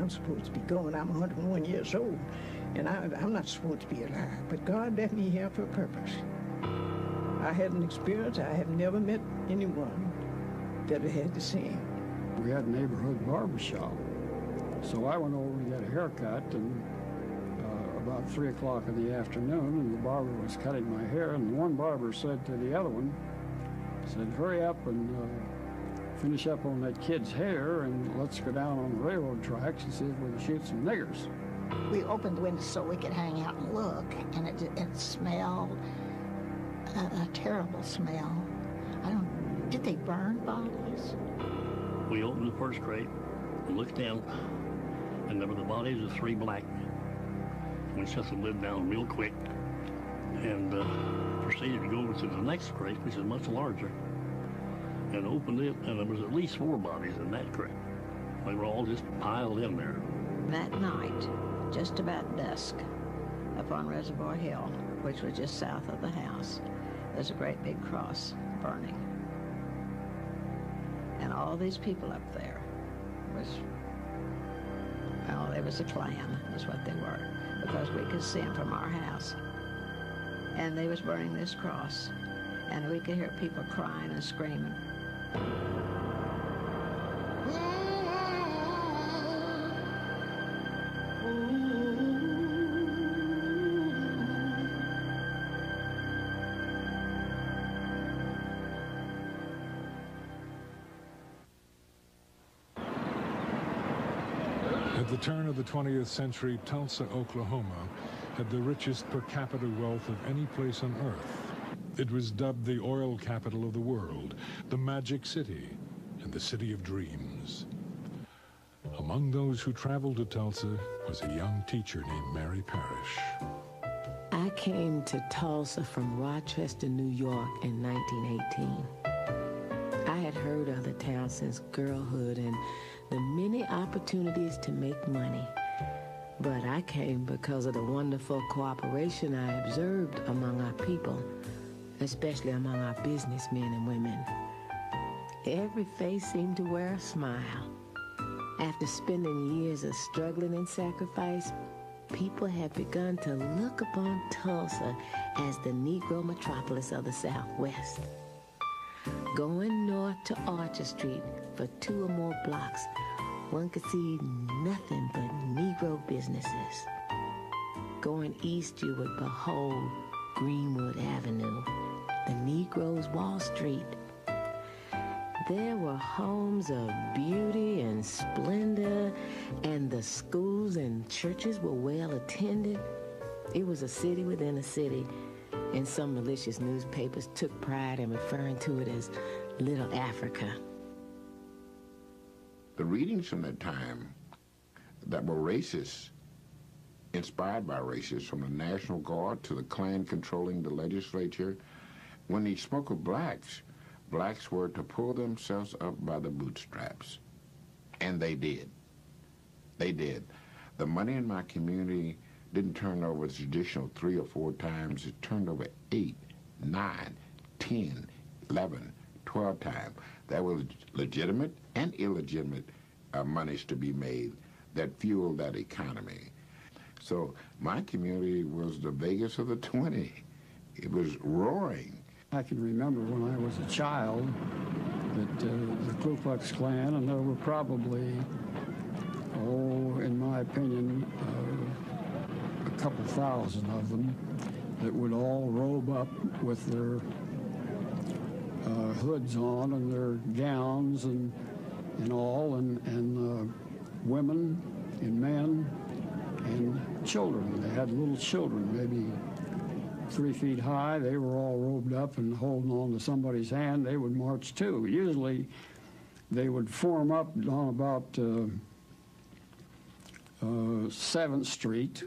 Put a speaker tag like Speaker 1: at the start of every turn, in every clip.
Speaker 1: I'm supposed to be gone. I'm 101 years old, and I'm not supposed to be alive. But God left me here for a purpose. I had an experience. I have never met anyone that had the same.
Speaker 2: We had a neighborhood barbershop, so I went over to get a haircut, and about 3 o'clock in the afternoon, and the barber was cutting my hair, and one barber said to the other one, said, hurry up and finish up on that kid's hair, and let's go down on the railroad tracks and see if we can shoot some niggers.
Speaker 3: We opened the windows so we could hang out and look, and it smelled a terrible smell. Did they burn bodies?
Speaker 4: We opened the first crate and looked down, and there were the bodies of 3 black men. We shut the lid down real quick and proceeded to go over to the next crate, which is much larger, and opened it, and there was at least 4 bodies in that crate. They were all just piled in there.
Speaker 5: That night, just about dusk, up on Reservoir Hill, which was just south of the house, there's a great big cross burning. And all these people up there they was a Klan, is what they were, because we could see them from our house. And they was burning this cross, and we could hear people crying and screaming.
Speaker 6: At the turn of the 20th century, Tulsa, Oklahoma, had the richest per capita wealth of any place on earth. It was dubbed the oil capital of the world, the Magic City, and the City of Dreams. Among those who traveled to Tulsa was a young teacher named Mary Parrish.
Speaker 7: I came to Tulsa from Rochester, New York in 1918. I had heard of the town since girlhood and the many opportunities to make money. But I came because of the wonderful cooperation I observed among our people, especially among our businessmen and women. Every face seemed to wear a smile. After spending years of struggling and sacrifice, people had begun to look upon Tulsa as the Negro metropolis of the Southwest. Going north to Archer Street for 2 or more blocks, one could see nothing but Negro businesses. Going east, you would behold Greenwood Avenue, the Negroes' Wall Street. There were homes of beauty and splendor, and the schools and churches were well attended. It was a city within a city, and some malicious newspapers took pride in referring to it as Little Africa.
Speaker 8: The readings from that time that were racist, inspired by racists, from the National Guard to the Klan controlling the legislature, when he spoke of blacks, blacks were to pull themselves up by the bootstraps. And they did. They did. The money in my community didn't turn over the traditional 3 or 4 times. It turned over 8, 9, 10, 11, 12 times. There was legitimate and illegitimate monies to be made that fueled that economy. So my community was the Vegas of the 20. It was roaring.
Speaker 2: I can remember when I was a child that the Ku Klux Klan, and there were probably, in my opinion, a couple thousand of them that would all robe up with their hoods on and their gowns and all, and women and men and children. They had little children, maybe 3 feet high. They were all robed up and holding on to somebody's hand. They would march too. Usually they would form up on about 7th Street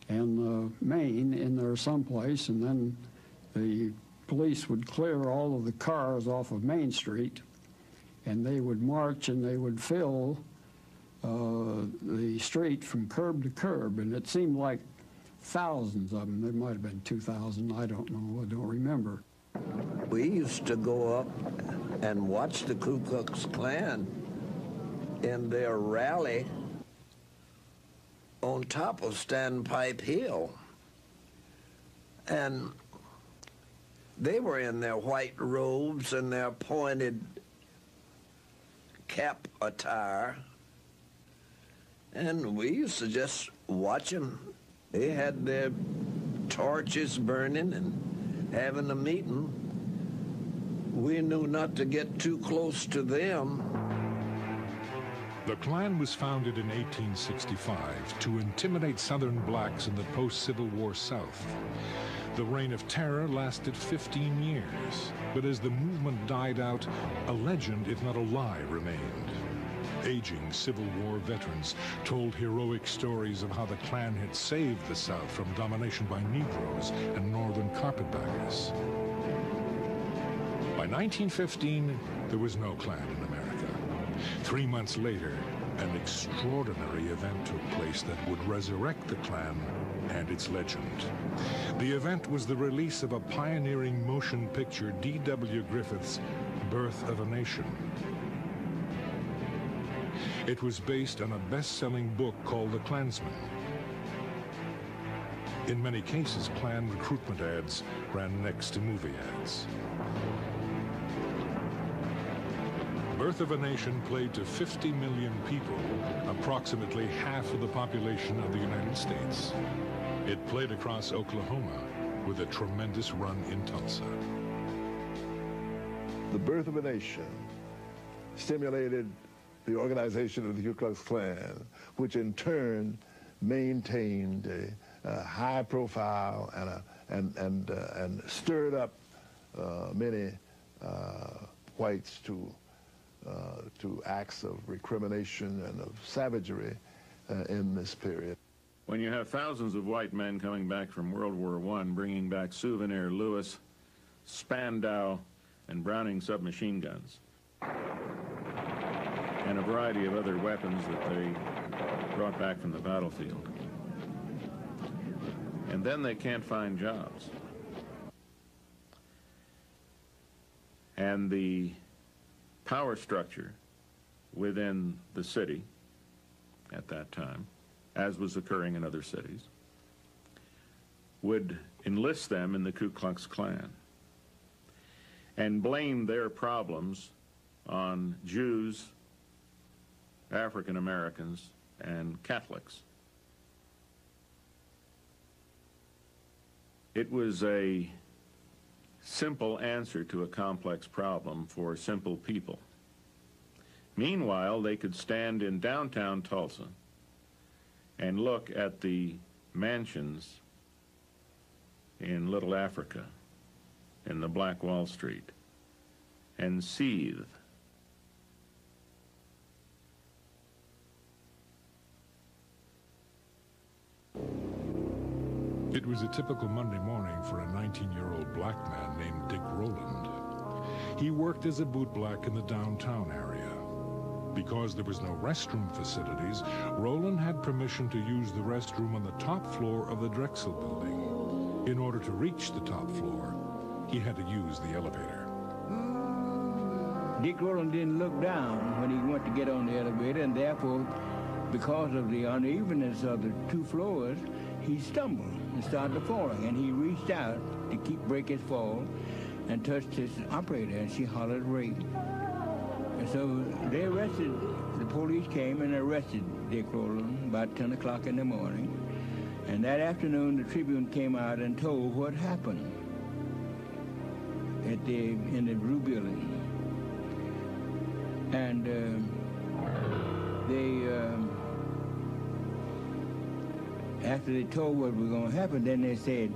Speaker 2: and Main in there someplace, and then the police would clear all of the cars off of Main Street, and they would march and they would fill the street from curb to curb, and it seemed like thousands of them. There might have been 2,000, I don't know, I don't remember.
Speaker 9: We used to go up and watch the Ku Klux Klan in their rally on top of Standpipe Hill. And they were in their white robes and their pointed cap attire. And we used to just watch them. They had their torches burning and having a meeting. We knew not to get too close to them.
Speaker 6: The Klan was founded in 1865 to intimidate Southern blacks in the post-Civil War South. The reign of terror lasted 15 years, but as the movement died out, a legend, if not a lie, remained. Aging Civil War veterans told heroic stories of how the Klan had saved the South from domination by Negroes and Northern carpetbaggers. By 1915, there was no Klan in America. 3 months later, an extraordinary event took place that would resurrect the Klan and its legend. The event was the release of a pioneering motion picture, D.W. Griffith's Birth of a Nation. It was based on a best-selling book called The Klansman. In many cases, Klan recruitment ads ran next to movie ads. Birth of a Nation played to 50 million people, approximately half of the population of the United States. It played across Oklahoma with a tremendous run in Tulsa.
Speaker 10: The Birth of a Nation stimulated the organization of the Ku Klux Klan, which in turn maintained a high profile and stirred up many whites to acts of recrimination and of savagery in this period.
Speaker 11: When you have thousands of white men coming back from World War I, bringing back Souvenir Lewis, Spandau, and Browning submachine guns, and a variety of other weapons that they brought back from the battlefield, and then they can't find jobs. And the power structure within the city at that time, as was occurring in other cities, would enlist them in the Ku Klux Klan and blame their problems on Jews, African Americans, and Catholics. It was a simple answer to a complex problem for simple people. Meanwhile, they could stand in downtown Tulsa and look at the mansions in Little Africa, in the Black Wall Street, and seethe.
Speaker 6: It was a typical Monday morning for a 19-year-old black man named Dick Rowland. He worked as a bootblack in the downtown area. Because there was no restroom facilities, Rowland had permission to use the restroom on the top floor of the Drexel building. In order to reach the top floor, he had to use the elevator.
Speaker 12: Dick Rowland didn't look down when he went to get on the elevator, and therefore, because of the unevenness of the two floors, he stumbled and started falling, and he reached out to break his fall and touched his operator, and she hollered rape. And so they arrested, the police came and arrested Dick Rowland about 10 o'clock in the morning. And that afternoon, the Tribune came out and told what happened in the Blue Building. And after they told what was going to happen, then they said,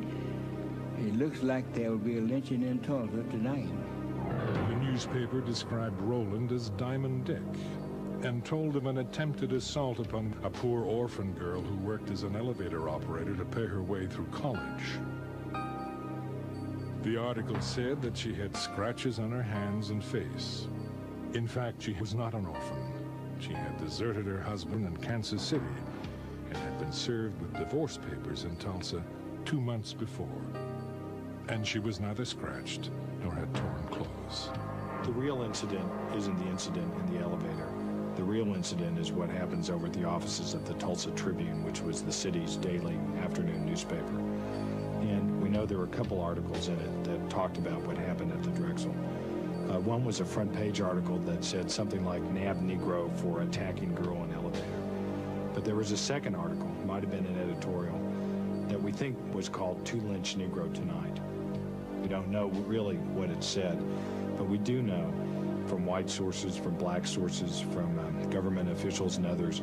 Speaker 12: it looks like there will be a lynching in Tulsa tonight.
Speaker 6: The newspaper described Rowland as Diamond Dick and told of an attempted assault upon a poor orphan girl who worked as an elevator operator to pay her way through college. The article said that she had scratches on her hands and face. In fact, she was not an orphan. She had deserted her husband in Kansas City and had been served with divorce papers in Tulsa 2 months before. And she was neither scratched nor had torn clothes.
Speaker 13: The real incident isn't the incident in the elevator. The real incident is what happens over at the offices of the Tulsa Tribune, which was the city's daily afternoon newspaper. And we know there were a couple articles in it that talked about what happened at the Drexel. One was a front page article that said something like "Nab Negro for attacking girl in elevator." But there was a second article, might have been an editorial, that we think was called "To Lynch Negro Tonight." We don't know really what it said, but we do know from white sources, from black sources, from government officials and others,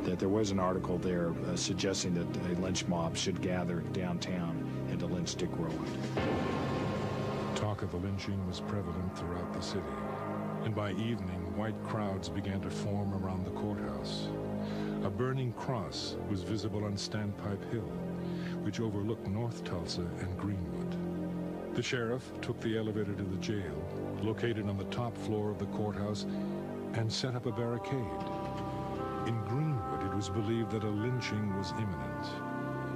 Speaker 13: that there was an article there suggesting that a lynch mob should gather downtown and to lynch Dick Rowland.
Speaker 6: Talk of a lynching was prevalent throughout the city, and by evening, white crowds began to form around the courthouse. A burning cross was visible on Standpipe Hill, which overlooked North Tulsa and Greenwood. The sheriff took the elevator to the jail, located on the top floor of the courthouse, and set up a barricade. In Greenwood, it was believed that a lynching was imminent,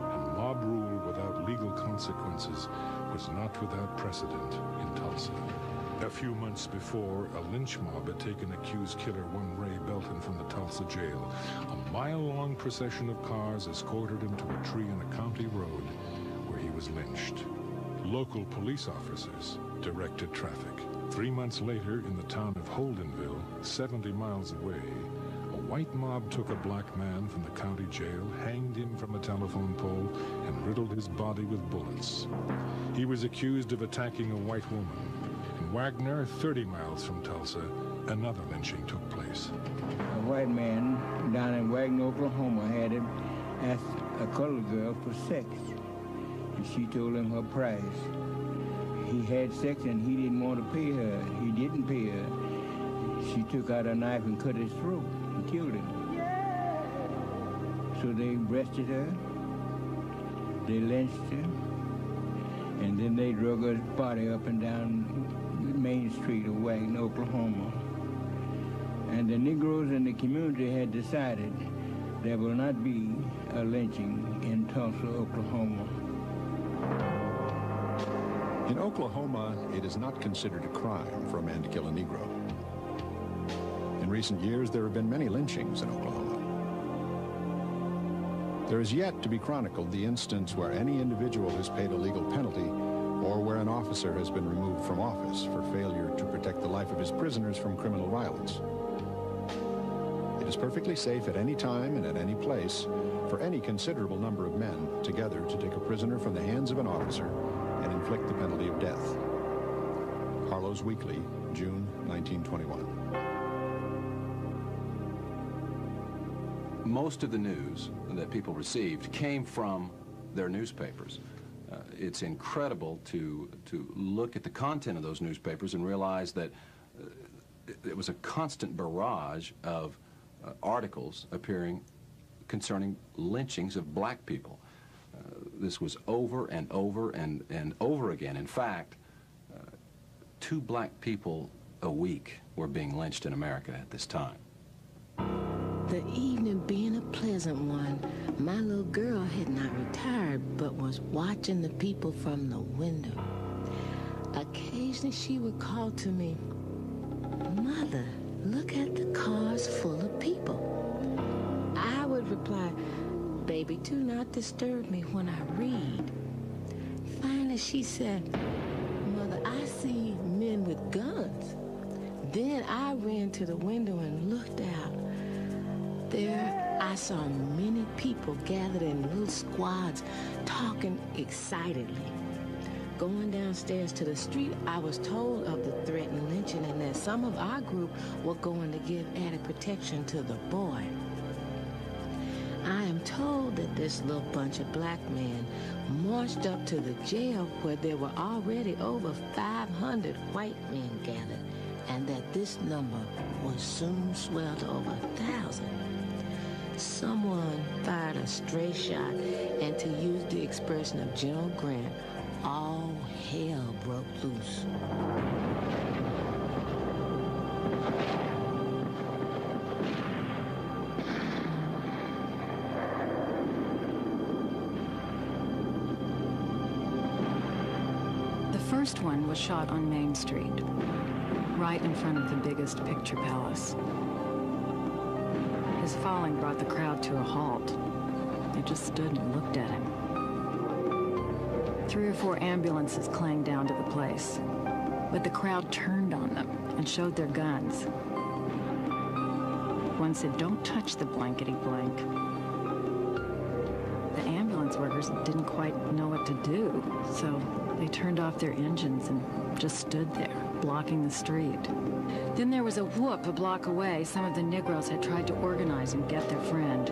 Speaker 6: and mob rule without legal consequences was not without precedent in Tulsa. A few months before, a lynch mob had taken accused killer one Ray Belton from the Tulsa jail. A mile-long procession of cars escorted him to a tree on a county road where he was lynched. Local police officers directed traffic. 3 months later, in the town of Holdenville, 70 miles away, a white mob took a black man from the county jail, hanged him from a telephone pole, and riddled his body with bullets. He was accused of attacking a white woman. In Wagner, 30 miles from Tulsa, another lynching took place.
Speaker 12: A white man down in Wagner, Oklahoma, had him ask a colored girl for sex, and she told him her price. He had sex and he didn't want to pay her. He didn't pay her. She took out a knife and cut his throat and killed him. So they arrested her, they lynched her, and then they drug her body up and down Main Street of Wagner, Oklahoma. And the Negroes in the community had decided there will not be a lynching in Tulsa, Oklahoma.
Speaker 14: In Oklahoma, it is not considered a crime for a man to kill a Negro. In recent years, there have been many lynchings in Oklahoma. There is yet to be chronicled the instance where any individual has paid a legal penalty or where an officer has been removed from office for failure to protect the life of his prisoners from criminal violence. It is perfectly safe at any time and at any place for any considerable number of men together to take a prisoner from the hands of an officer and inflict the penalty of death. Harlow's Weekly, June 1921.
Speaker 15: Most of the news that people received came from their newspapers. It's incredible to look at the content of those newspapers and realize that it was a constant barrage of articles appearing concerning lynchings of black people. This was over and over and over again. In fact, 2 black people a week were being lynched in America at this time.
Speaker 7: The evening being a pleasant one, my little girl had not retired but was watching the people from the window. Occasionally she would call to me, "Mother, look at the cars full of people." I would reply, "Baby, do not disturb me when I read." Finally she said, "Mother, I see men with guns." Then I ran to the window and looked out. There I saw many people gathered in little squads talking excitedly. Going downstairs to the street, I was told of the threatened lynching and that some of our group were going to give added protection to the boy. I am told that this little bunch of black men marched up to the jail where there were already over 500 white men gathered, and that this number would soon swell to over 1,000. Someone fired a stray shot, and to use the expression of General Grant, all hell broke loose.
Speaker 16: The first one was shot on Main Street, right in front of the biggest picture palace. was falling brought the crowd to a halt. They just stood and looked at him. 3 or 4 ambulances clanged down to the place, but the crowd turned on them and showed their guns. One said, "Don't touch the blankety blank." The ambulance workers didn't quite know what to do, so they turned off their engines and just stood there, blocking the street. Then there was a whoop a block away. Some of the Negroes had tried to organize and get their friend.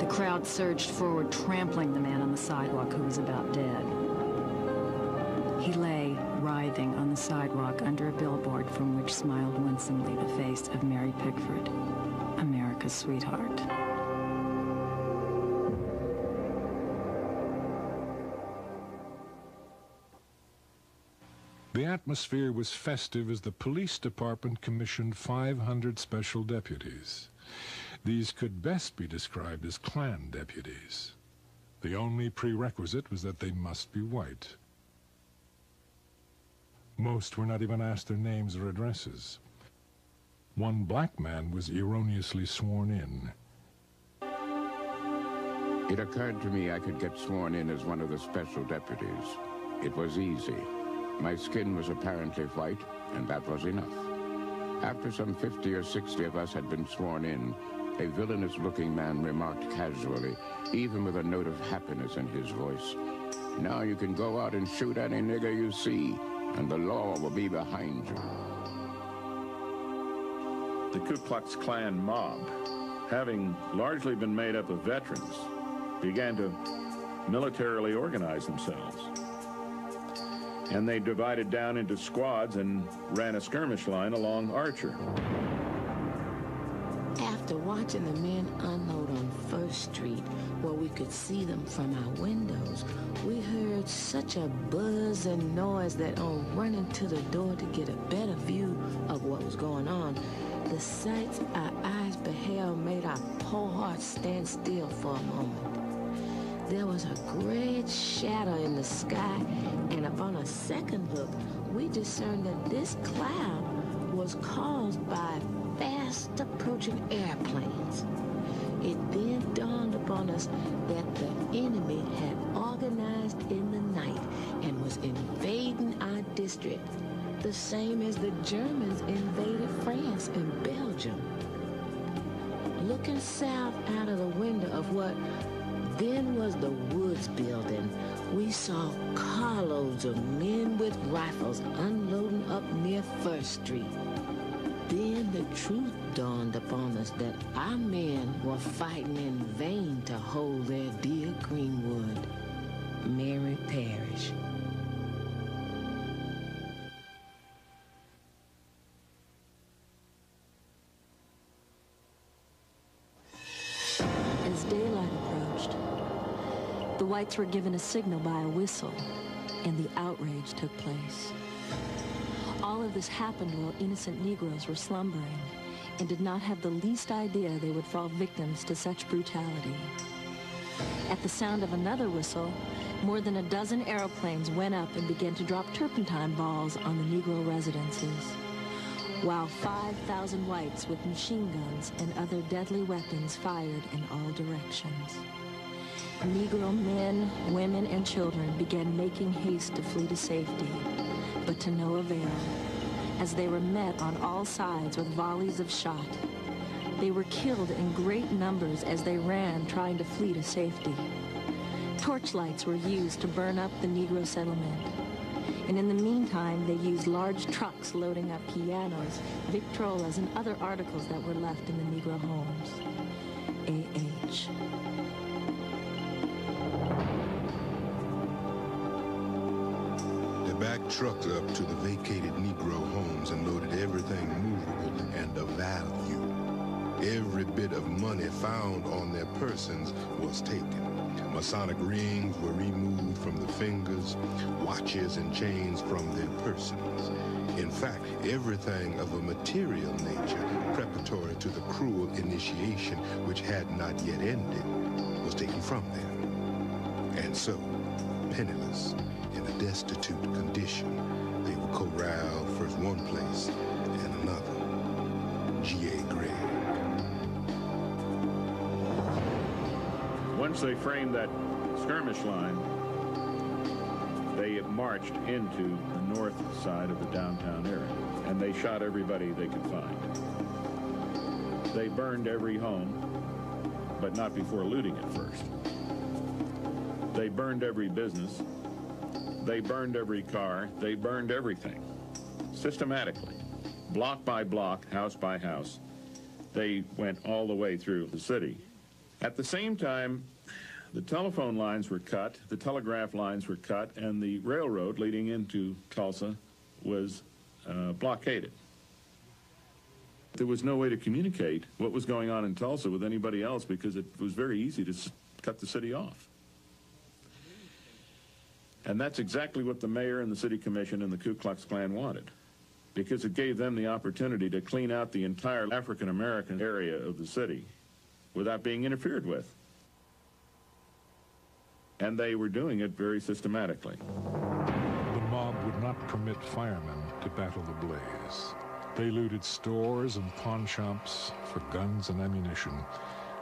Speaker 16: The crowd surged forward, trampling the man on the sidewalk who was about dead. He lay, writhing on the sidewalk under a billboard from which smiled winsomely the face of Mary Pickford, America's sweetheart.
Speaker 6: The atmosphere was festive as the police department commissioned 500 special deputies. These could best be described as Klan deputies. The only prerequisite was that they must be white. Most were not even asked their names or addresses. One black man was erroneously sworn in.
Speaker 8: It occurred to me I could get sworn in as one of the special deputies. It was easy. My skin was apparently white, and that was enough. After some 50 or 60 of us had been sworn in, a villainous-looking man remarked casually, even with a note of happiness in his voice, "Now you can go out and shoot any nigger you see, and the law will be behind you."
Speaker 11: The Ku Klux Klan mob, having largely been made up of veterans, began to militarily organize themselves. And they divided down into squads and ran a skirmish line along Archer.
Speaker 7: After watching the men unload on First Street, where we could see them from our windows, we heard such a buzz and noise that on running to the door to get a better view of what was going on, the sights our eyes beheld made our poor hearts stand still for a moment. There was a great shadow in the sky, and upon a second look, we discerned that this cloud was caused by fast approaching airplanes. It then dawned upon us that the enemy had organized in the night and was invading our district, the same as the Germans invaded France and Belgium. Looking south out of the window of what then was the Woods building, we saw carloads of men with rifles unloading up near First Street. Then the truth dawned upon us that our men were fighting in vain to hold their dear Greenwood, Mary Parish.
Speaker 17: As daylight approached, the whites were given a signal by a whistle, and the outrage took place. All of this happened while innocent Negroes were slumbering and did not have the least idea they would fall victims to such brutality. At the sound of another whistle, more than a dozen aeroplanes went up and began to drop turpentine balls on the Negro residences, while 5,000 whites with machine guns and other deadly weapons fired in all directions. Negro men, women, and children began making haste to flee to safety, but to no avail, as they were met on all sides with volleys of shot. They were killed in great numbers as they ran trying to flee to safety. Torchlights were used to burn up the Negro settlement, and in the meantime they used large trucks loading up pianos, victrolas, and other articles that were left in the Negro homes. A.H.
Speaker 18: Backed trucks up to the vacated Negro homes and loaded everything movable and of value. Every bit of money found on their persons was taken. Masonic rings were removed from the fingers, watches and chains from their persons. In fact, everything of a material nature preparatory to the cruel initiation which had not yet ended was taken from them. And so, penniless, in a destitute condition, they were corralled first one place and another. G.A. Gregg.
Speaker 11: Once they framed that skirmish line, they marched into the north side of the downtown area, and they shot everybody they could find. They burned every home, but not before looting it first. They burned every business. They burned every car. They burned everything, systematically, block by block, house by house. They went all the way through the city. At the same time, the telephone lines were cut, the telegraph lines were cut, and the railroad leading into Tulsa was blockaded. There was no way to communicate what was going on in Tulsa with anybody else because it was very easy to cut the city off. And that's exactly what the mayor and the city commission and the Ku Klux Klan wanted, because it gave them the opportunity to clean out the entire African-American area of the city without being interfered with. And they were doing it very systematically.
Speaker 6: The mob would not permit firemen to battle the blaze. They looted stores and pawn shops for guns and ammunition,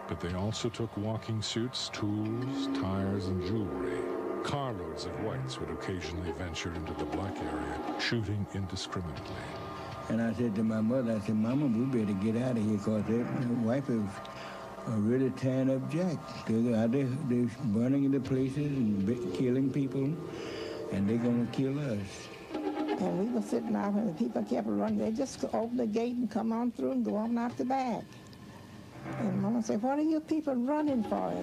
Speaker 6: but they also took walking suits, tools, tires, and jewelry. Carloads of whites would occasionally venture into the black area, shooting indiscriminately.
Speaker 12: And I said to my mother, I said, Mama, we better get out of here because the white are really tearing up Jack. They're out there, they're burning the places and killing people, and they're going to kill us.
Speaker 3: And we were sitting out and the people kept running. They just open the gate and come on through and go on out the back. And Mama said, what are you people running for?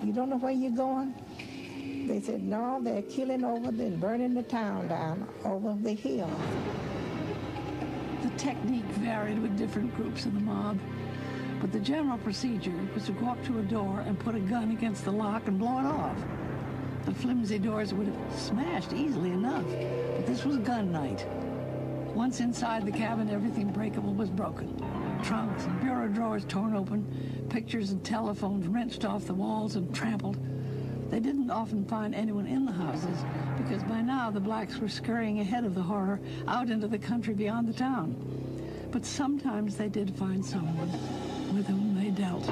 Speaker 3: You don't know where you're going? They said, no, they're killing over and burning the town down over the hill.
Speaker 19: The technique varied with different groups of the mob, but the general procedure was to go up to a door and put a gun against the lock and blow it off. The flimsy doors would have smashed easily enough, but this was gun night. Once inside the cabin, everything breakable was broken. Trunks and bureau drawers torn open, pictures and telephones wrenched off the walls and trampled. They didn't often find anyone in the houses because by now the blacks were scurrying ahead of the horror out into the country beyond the town. But sometimes they did find someone with whom they dealt.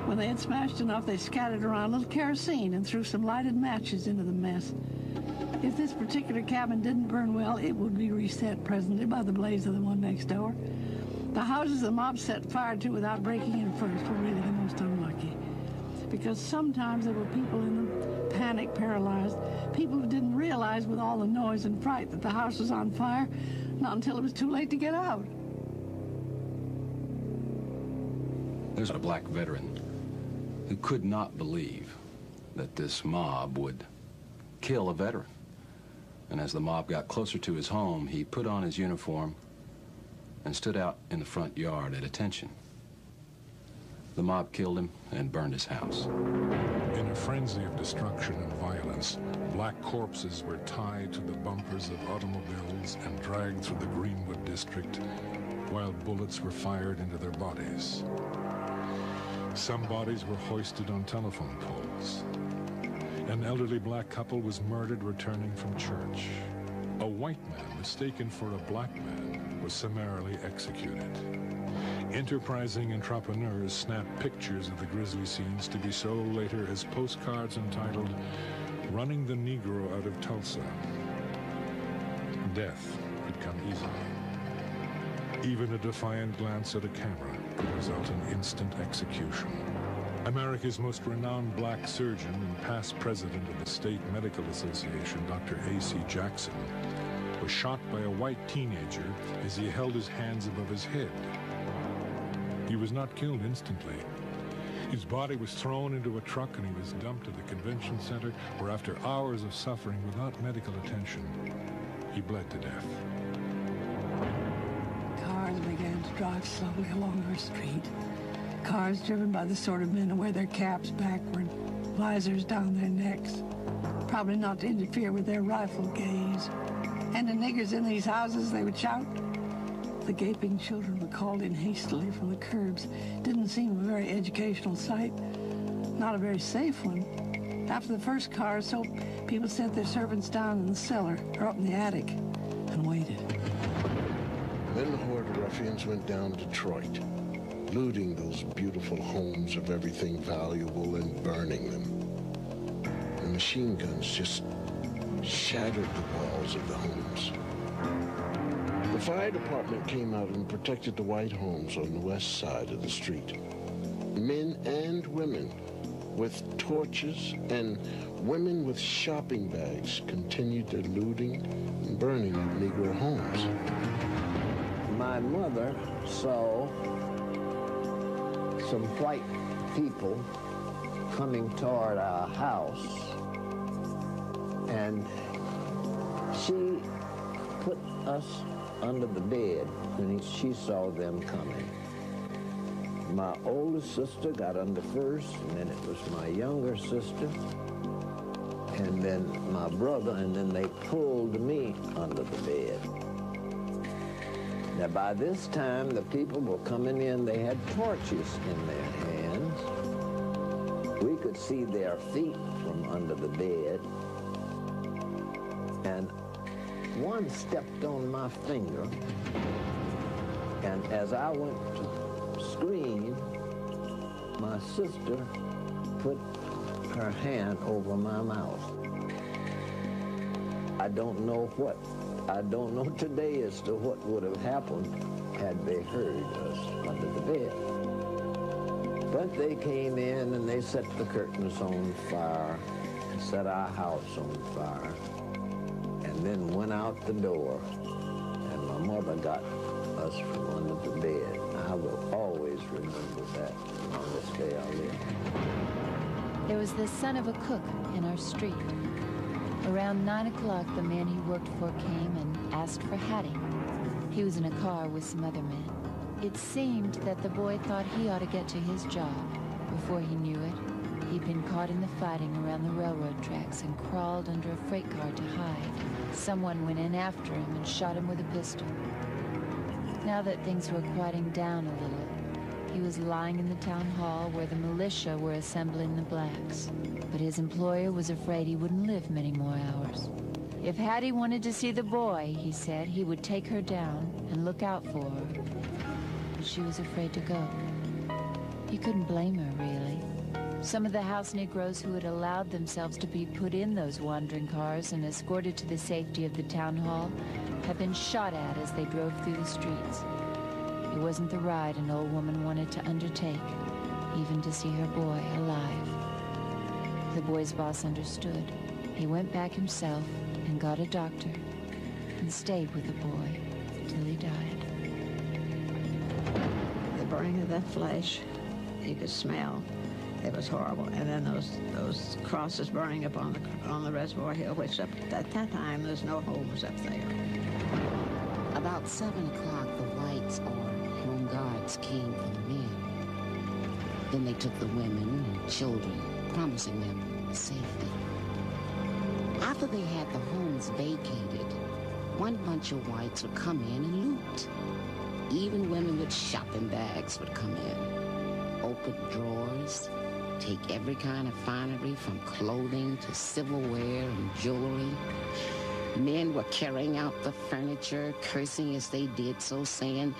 Speaker 19: When they had smashed enough, they scattered around a little kerosene and threw some lighted matches into the mess. If this particular cabin didn't burn well, it would be reset presently by the blaze of the one next door. The houses the mob set fire to without breaking in first were really the most unlucky, because sometimes there were people in them, panic paralyzed, people who didn't realize with all the noise and fright that the house was on fire, not until it was too late to get out.
Speaker 15: There's a black veteran who could not believe that this mob would kill a veteran. And as the mob got closer to his home, he put on his uniform and stood out in the front yard at attention. The mob killed him and burned his house.
Speaker 6: In a frenzy of destruction and violence, black corpses were tied to the bumpers of automobiles and dragged through the Greenwood district, while bullets were fired into their bodies. Some bodies were hoisted on telephone poles. An elderly black couple was murdered returning from church. A white man mistaken for a black man was summarily executed. Enterprising entrepreneurs snapped pictures of the grisly scenes to be sold later as postcards entitled, "Running the Negro Out of Tulsa." Death could come easily. Even a defiant glance at a camera could result in instant execution. America's most renowned black surgeon and past president of the State Medical Association, Dr. A.C. Jackson, was shot by a white teenager as he held his hands above his head. He was not killed instantly. His body was thrown into a truck and he was dumped at the convention center, where after hours of suffering without medical attention, he bled to death.
Speaker 19: Cars began to drive slowly along our street. Cars driven by the sort of men who wear their caps backward, visors down their necks, probably not to interfere with their rifle gaze. And the niggers in these houses, they would shout. The gaping children were called in hastily from the curbs. Didn't seem a very educational sight, not a very safe one. After the first car or so, people sent their servants down in the cellar or up in the attic and waited.
Speaker 18: Then the horde of ruffians went down Detroit, looting those beautiful homes of everything valuable and
Speaker 9: burning them. The machine guns just shattered the walls of the homes. The fire department came out and protected the white homes on the west side of the street. Men and women with torches and women with shopping bags continued their looting and burning of Negro homes.
Speaker 20: My mother saw some white people coming toward our house, and she put us under the bed when she saw them coming. My oldest sister got under first, and then it was my younger sister, and then my brother, and then they pulled me under the bed. Now, by this time, the people were coming in. They had torches in their hands. We could see their feet from under the bed, and one stepped on my finger, and as I went to scream, my sister put her hand over my mouth. I don't know today as to what would have happened had they heard us under the bed. But they came in and they set the curtains on fire, and set our house on fire, and then went out the door, and my mother got us from under the bed. I will always remember that on this day I live.
Speaker 21: There was the son of a cook in our street. Around 9 o'clock, the man he worked for came and asked for Hattie. He was in a car with some other men. It seemed that the boy thought he ought to get to his job. Before he knew it, he'd been caught in the fighting around the railroad tracks and crawled under a freight car to hide. Someone went in after him and shot him with a pistol. Now that things were quieting down a little, he was lying in the town hall where the militia were assembling the blacks. But his employer was afraid he wouldn't live many more hours. If Hattie wanted to see the boy, he said, he would take her down and look out for her. But she was afraid to go. He couldn't blame her, really. Some of the house Negroes who had allowed themselves to be put in those wandering cars and escorted to the safety of the town hall had been shot at as they drove through the streets. It wasn't the ride an old woman wanted to undertake, even to see her boy alive. The boy's boss understood. He went back himself and got a doctor and stayed with the boy till he died.
Speaker 5: The burning of that flesh, you could smell. It was horrible. And then those crosses burning up on the Reservoir Hill, which at that time there's no homes up there.
Speaker 22: About 7 o'clock, the whites or home guards came for the men. Then they took the women and children, promising them safety. After they had the homes vacated, one bunch of whites would come in and loot. Even women with shopping bags would come in, open drawers, take every kind of finery from clothing to silverware and jewelry. Men were carrying out the furniture, cursing as they did so, saying,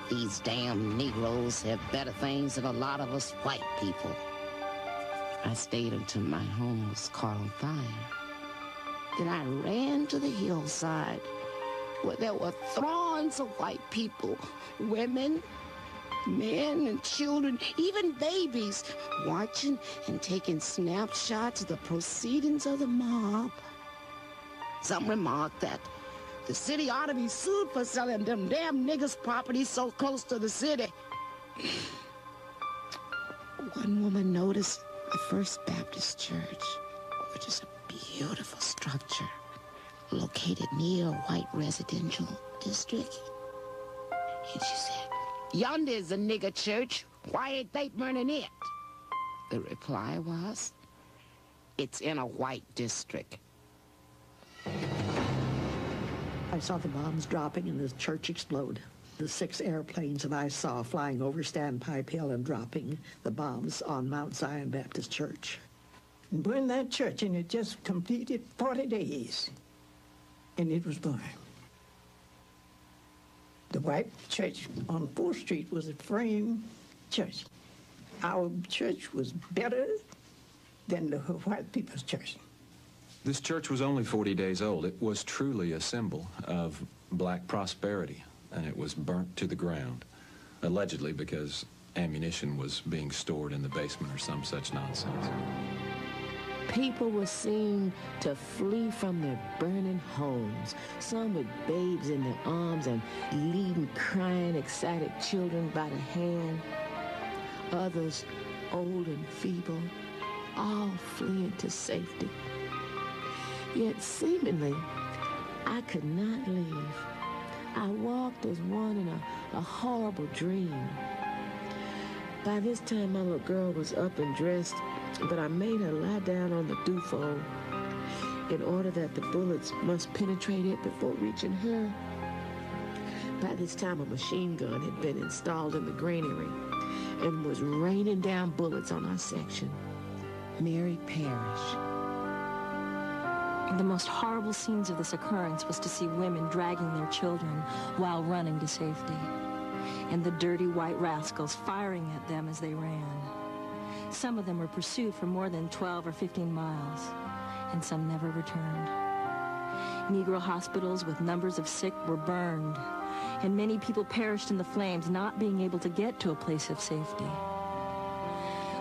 Speaker 22: "These damn Negroes have better things than a lot of us white people." I stayed until my home was caught on fire. Then I ran to the hillside where there were throngs of white people, women, men and children, even babies, watching and taking snapshots of the proceedings of the mob. Some remarked that the city ought to be sued for selling them damn niggers' property so close to the city. One woman noticed the First Baptist Church, which is a beautiful structure located near a white residential district. And she said, "Yonder is a nigger church. Why ain't they burning it?" The reply was, "It's in a white district."
Speaker 23: I saw the bombs dropping and the church explode. The 6 airplanes that I saw flying over Standpipe Hill and dropping the bombs on Mount Zion Baptist Church.
Speaker 1: And burned that church, and it just completed 40 days, and it was burned. The white church on 4th Street was a frame church. Our church was better than the white people's church.
Speaker 15: This church was only 40 days old. It was truly a symbol of black prosperity, and it was burnt to the ground, allegedly because ammunition was being stored in the basement or some such nonsense.
Speaker 7: People were seen to flee from their burning homes, some with babes in their arms and leading crying, excited children by the hand. Others, old and feeble, all fleeing to safety. Yet seemingly, I could not leave. I walked as one in a horrible dream. By this time, my little girl was up and dressed, but I made her lie down on the DuBois in order that the bullets must penetrate it before reaching her. By this time, a machine gun had been installed in the granary and was raining down bullets on our section. Mary perished.
Speaker 17: The most horrible scenes of this occurrence was to see women dragging their children while running to safety, and the dirty white rascals firing at them as they ran. Some of them were pursued for more than 12 or 15 miles, and some never returned. Negro hospitals with numbers of sick were burned, and many people perished in the flames, not being able to get to a place of safety.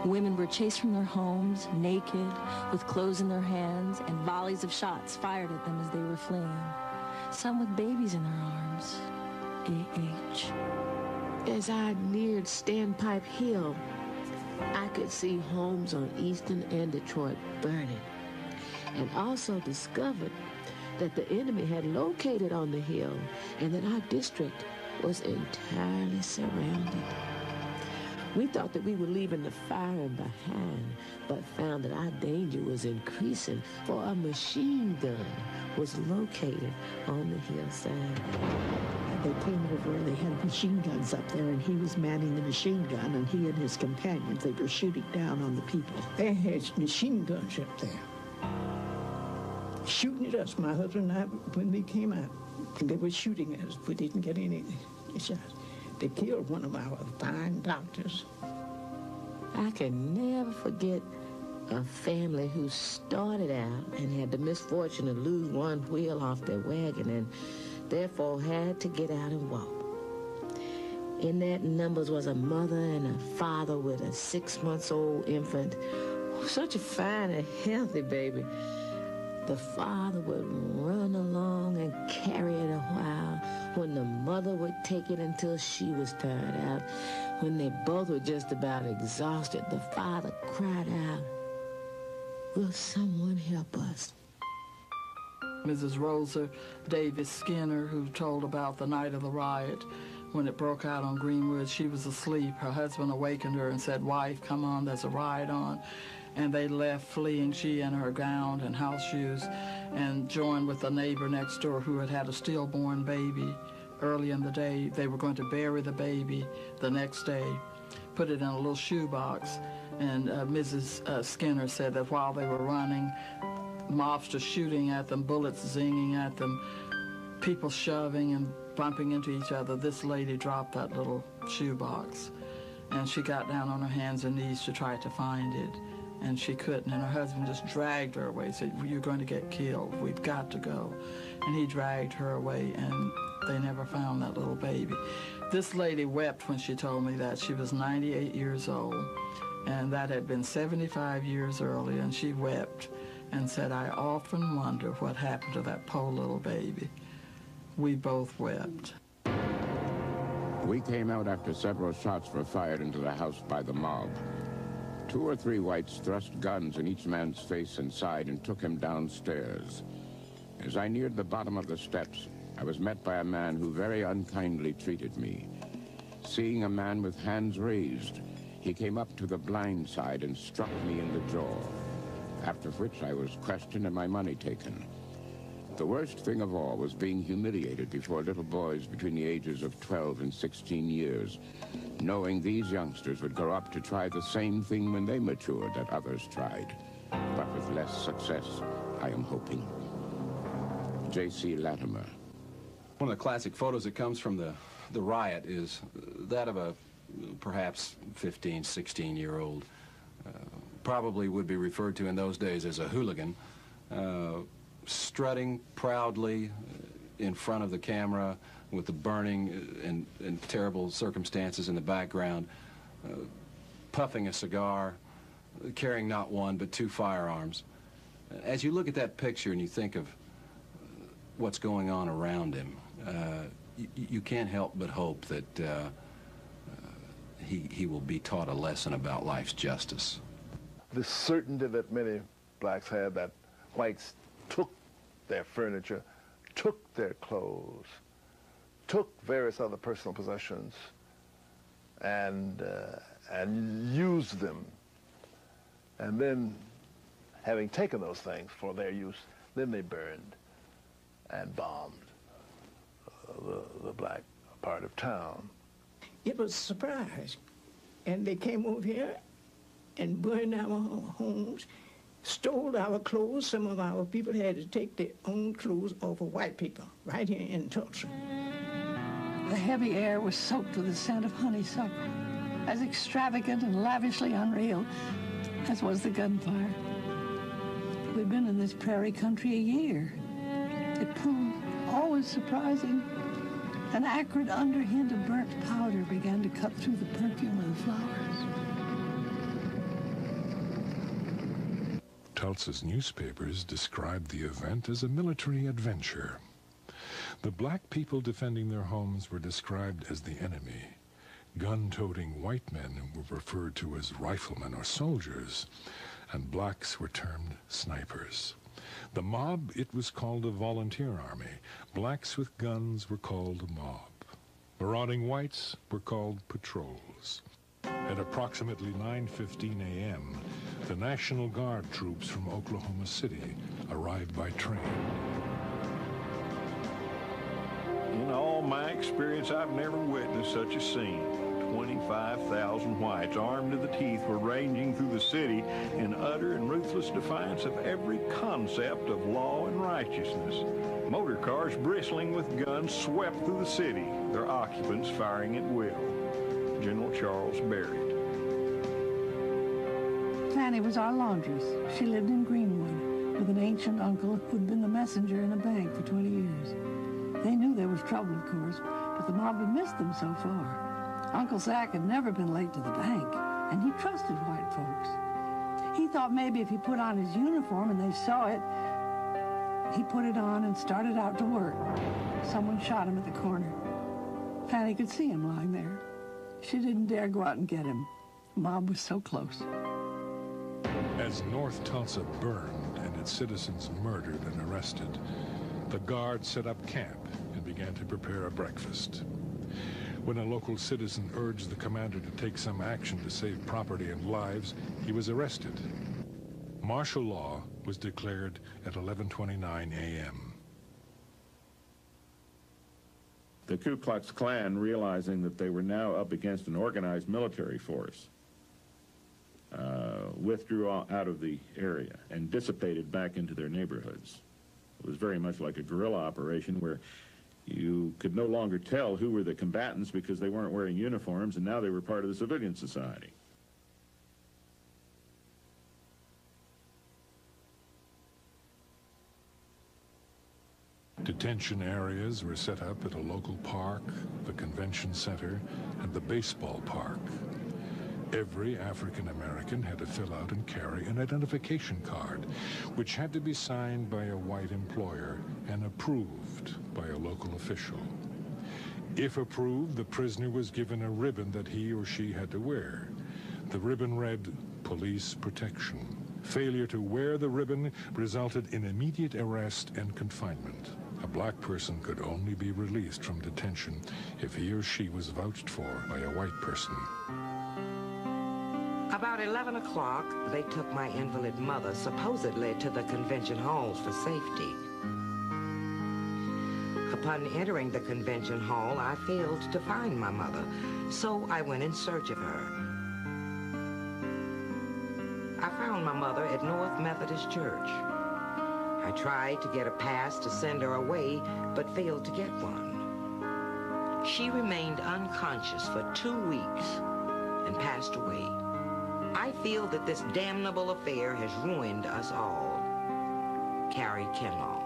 Speaker 17: Women were chased from their homes, naked, with clothes in their hands, and volleys of shots fired at them as they were fleeing. Some with babies in their arms. A.H.
Speaker 7: As I neared Standpipe Hill, I could see homes on Eastern and Detroit burning, and also discovered that the enemy had located on the hill and that our district was entirely surrounded. We thought that we were leaving the firing behind, but found that our danger was increasing, for a machine gun was located on the hillside.
Speaker 23: They came over and they had machine guns up there, and he was manning the machine gun, and he and his companions, they were shooting down on the people.
Speaker 1: They had machine guns up there, shooting at us. My husband and I, when we came out, they were shooting at us. We didn't get any shots. They killed one of our fine doctors.
Speaker 7: I can never forget a family who started out and had the misfortune to lose one wheel off their wagon and therefore had to get out and walk. In that numbers was a mother and a father with a 6-month-old infant. Such a fine and healthy baby. The father would run along and carry it a while, when the mother would take it until she was tired out. When they both were just about exhausted, the father cried out, "Will someone help us?"
Speaker 2: Mrs. Rosa Davis Skinner, who told about the night of the riot, when it broke out on Greenwood, she was asleep. Her husband awakened her and said, "Wife, come on, there's a riot on." And they left fleeing, she and her gown and house shoes, and joined with a neighbor next door who had had a stillborn baby early in the day. They were going to bury the baby the next day, put it in a little shoebox, and Mrs. Skinner said that while they were running, mobsters shooting at them, bullets zinging at them, people shoving and bumping into each other, this lady dropped that little shoebox, and she got down on her hands and knees to try to find it. And she couldn't, and her husband just dragged her away, said, "You're going to get killed, we've got to go." And he dragged her away, and they never found that little baby. This lady wept when she told me that. She was 98 years old, and that had been 75 years earlier, and she wept and said, "I often wonder what happened to that poor little baby." We both wept.
Speaker 8: We came out after several shots were fired into the house by the mob. 2 or 3 whites thrust guns in each man's face and side and took him downstairs. As I neared the bottom of the steps, I was met by a man who very unkindly treated me. Seeing a man with hands raised, he came up to the blind side and struck me in the jaw, after which I was questioned and my money taken. The worst thing of all was being humiliated before little boys between the ages of 12 and 16 years, knowing these youngsters would grow up to try the same thing when they matured that others tried, but with less success, I am hoping. J.C. Latimer.
Speaker 15: One of the classic photos that comes from the riot is that of a perhaps 15, 16-year-old probably would be referred to in those days as a hooligan, strutting proudly in front of the camera with the burning and terrible circumstances in the background, puffing a cigar, carrying not one but two firearms. As you look at that picture and you think of what's going on around him, you can't help but hope that he will be taught a lesson about life's justice.
Speaker 4: The certainty that many blacks had that whites took their furniture, took their clothes, took various other personal possessions, and used them. And then, having taken those things for their use, then they burned and bombed the black part of town.
Speaker 1: It was a surprise. And they came over here and burned our homes, stole our clothes. Some of our people had to take their own clothes off of white people right here in Tulsa.
Speaker 19: The heavy air was soaked with the scent of honeysuckle, as extravagant and lavishly unreal as was the gunfire. We've been in this prairie country a year. It proved always surprising. An acrid underhint of burnt powder began to cut through the perfume of the flowers.
Speaker 6: Tulsa's newspapers described the event as a military adventure. The black people defending their homes were described as the enemy. Gun-toting white men were referred to as riflemen or soldiers, and blacks were termed snipers. The mob, it was called a volunteer army. Blacks with guns were called a mob. Marauding whites were called patrols. At approximately 9:15 a.m., the National Guard troops from Oklahoma City arrived by train.
Speaker 10: In all my experience, I've never witnessed such a scene. 25,000 whites, armed to the teeth, were ranging through the city in utter and ruthless defiance of every concept of law and righteousness. Motor cars bristling with guns swept through the city, their occupants firing at will. General Charles Barrett.
Speaker 19: Fanny was our laundress. She lived in Greenwood with an ancient uncle who'd been the messenger in a bank for 20 years. They knew there was trouble, of course, but the mob had missed them so far. Uncle Zach had never been late to the bank, and he trusted white folks. He thought maybe if he put on his uniform and they saw it, he put it on and started out to work. Someone shot him at the corner. Fanny could see him lying there. She didn't dare go out and get him. The mob was so close.
Speaker 6: As North Tulsa burned and its citizens murdered and arrested, the Guard set up camp and began to prepare a breakfast. When a local citizen urged the commander to take some action to save property and lives, he was arrested. Martial law was declared at 11:29 a.m.
Speaker 11: The Ku Klux Klan, realizing that they were now up against an organized military force, withdrew out of the area and dissipated back into their neighborhoods. It was very much like a guerrilla operation where you could no longer tell who were the combatants because they weren't wearing uniforms, and now they were part of the civilian society.
Speaker 6: Detention areas were set up at a local park, the convention center, and the baseball park. Every African American had to fill out and carry an identification card, which had to be signed by a white employer and approved by a local official. If approved, the prisoner was given a ribbon that he or she had to wear. The ribbon read, "Police Protection." Failure to wear the ribbon resulted in immediate arrest and confinement. A black person could only be released from detention if he or she was vouched for by a white person.
Speaker 13: About 11 o'clock, they took my invalid mother supposedly to the convention halls for safety. Upon entering the convention hall, I failed to find my mother, so I went in search of her. I found my mother at North Methodist Church. I tried to get a pass to send her away, but failed to get one. She remained unconscious for 2 weeks and passed away. I feel that this damnable affair has ruined us all. Carrie Kinlaw.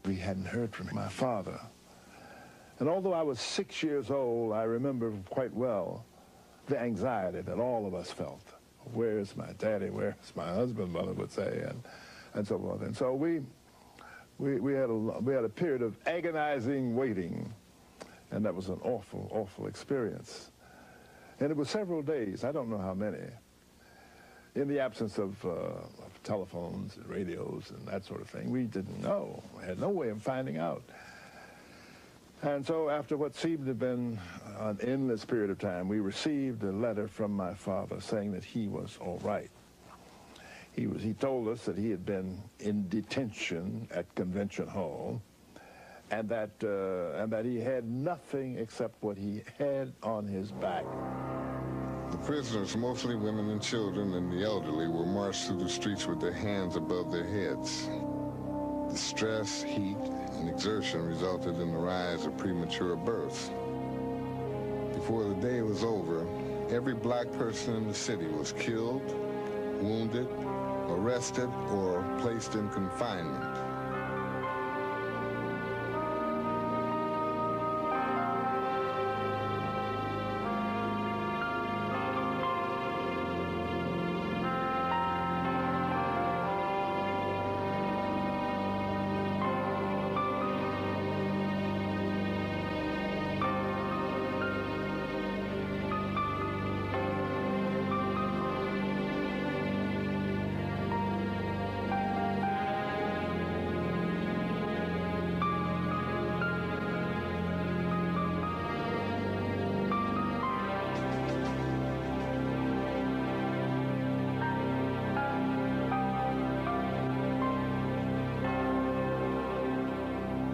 Speaker 4: We hadn't heard from my father. And although I was 6 years old, I remember quite well the anxiety that all of us felt. Where's my daddy? Where's my husband, mother would say, and so forth. And so we had a period of agonizing waiting, and that was an awful, awful experience. And it was several days, I don't know how many, in the absence of telephones and radios and that sort of thing. We didn't know. We had no way of finding out. And so after what seemed to have been an endless period of time, we received a letter from my father saying that he was all right. He told us that he had been in detention at Convention Hall, and that he had nothing except what he had on his back.
Speaker 12: The prisoners, mostly women and children and the elderly, were marched through the streets with their hands above their heads. The stress, heat, and exertion resulted in the rise of premature births. Before the day was over, every black person in the city was killed, wounded, arrested, or placed in confinement.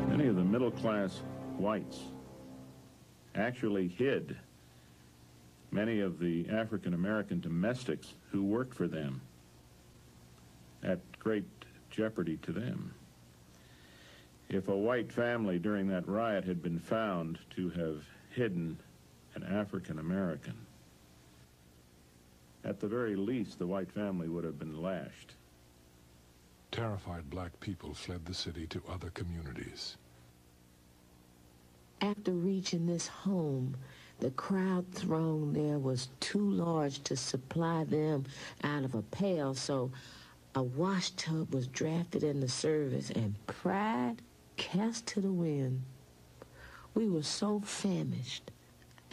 Speaker 11: Many of the middle-class whites actually hid many of the African-American domestics who worked for them at great jeopardy to them. If a white family during that riot had been found to have hidden an African-American, at the very least, the white family would have been lashed.
Speaker 6: Terrified black people fled the city to other communities.
Speaker 7: After reaching this home, the crowd throng there was too large to supply them out of a pail, so a wash tub was drafted into service and pride cast to the wind. We were so famished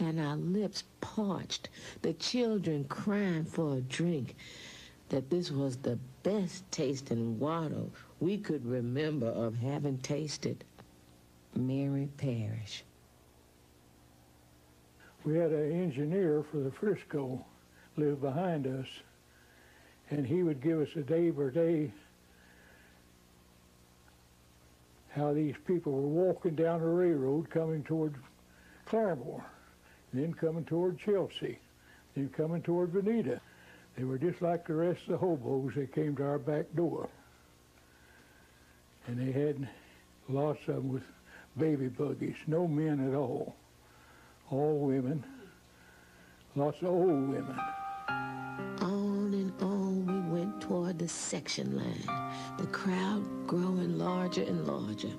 Speaker 7: and our lips parched, the children crying for a drink, that this was the best tasting water we could remember of having tasted. Mary Parrish.
Speaker 14: We had an engineer for the Frisco live behind us, and he would give us a day by day how these people were walking down the railroad coming toward Claremore, then coming toward Chelsea, then coming toward Veneta. They were just like the rest of the hobos. They came to our back door. And they had lots of them with baby buggies, no men at all women, lots of old women.
Speaker 7: On and on we went toward the section line, the crowd growing larger and larger.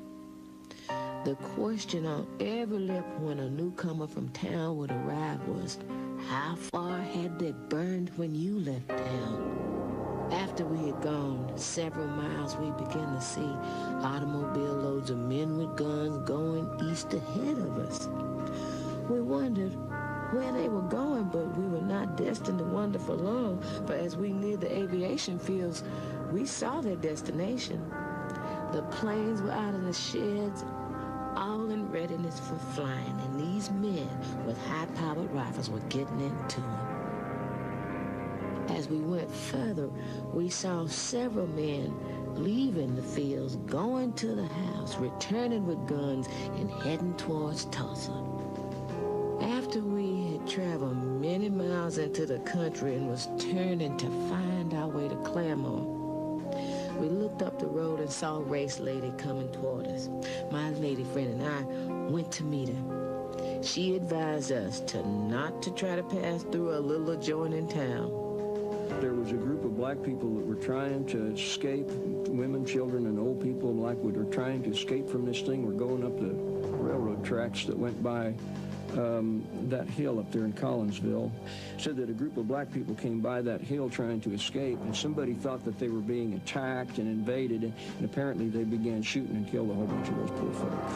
Speaker 7: The question on every lip when a newcomer from town would arrive was, how far had they burned when you left town? After we had gone several miles, we began to see automobile loads of men with guns going east ahead of us. We wondered where they were going, but we were not destined to wander for long, for as we neared the aviation fields, we saw their destination. The planes were out of the sheds, all in readiness for flying, and these men with high-powered rifles were getting into them. As we went further, we saw several men leaving the fields, going to the house, returning with guns, and heading towards Tulsa. After we had traveled many miles into the country and was turning to find our way to Claremore, we looked up the road and saw a race lady coming toward us. My lady friend and I went to meet her. She advised us not to try to pass through a little adjoining town.
Speaker 3: There was a group of black people that were trying to escape, women, children, and old people in Blackwood were trying to escape from this thing. We're going up the railroad tracks that went by that hill up there in Collinsville. Said that a group of black people came by that hill trying to escape, and somebody thought that they were being attacked and invaded, and apparently they began shooting and killed a whole bunch of those poor folks.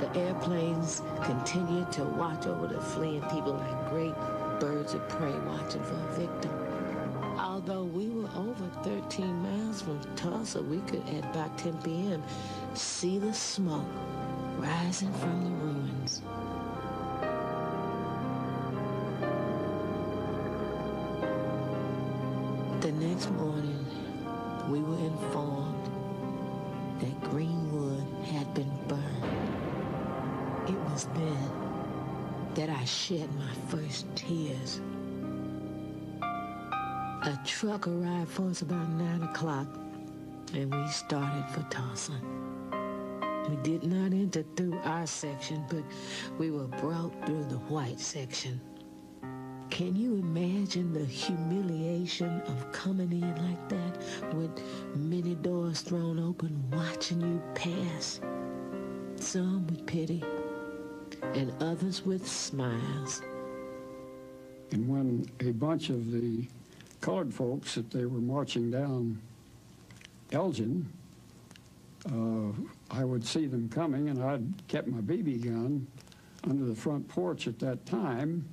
Speaker 7: The airplanes continued to watch over the fleeing people like great birds of prey watching for a victim. Although we were over 13 miles from Tulsa, we could, at about 10 p.m., see the smoke rising from the ruins. The next morning, we were informed that Greenwood had been burned. It was then that I shed my first tears. A truck arrived for us about 9 o'clock, and we started for Tulsa. We did not enter through our section, but we were brought through the white section. Can you imagine the humiliation of coming in like that, with many doors thrown open, watching you pass? Some with pity, and others with smiles.
Speaker 16: And when a bunch of the colored folks that they were marching down Elgin, I would see them coming, and I'd kept my BB gun under the front porch at that time,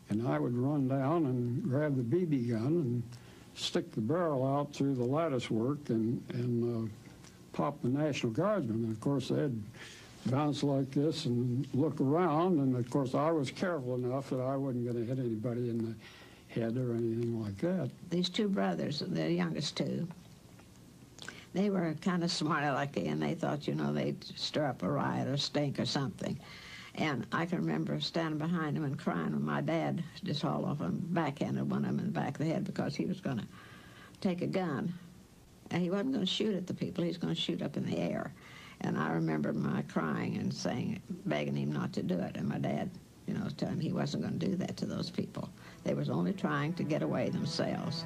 Speaker 16: and I would run down and grab the BB gun and stick the barrel out through the lattice work and pop the National Guardsmen. And of course, they'd bounce like this and look around, and of course, I was careful enough that I wasn't going to hit anybody in the head or anything like that.
Speaker 5: These two brothers, the youngest two, they were kind of smart alecky, and they thought, you know, they'd stir up a riot or stink or something. And I can remember standing behind them and crying when my dad just hauled off and backhanded one of them in the back of the head because he was going to take a gun. And he wasn't going to shoot at the people, he was going to shoot up in the air. And I remember my crying and saying, begging him not to do it. And my dad, you know, was telling him he wasn't going to do that to those people. They was only trying to get away themselves.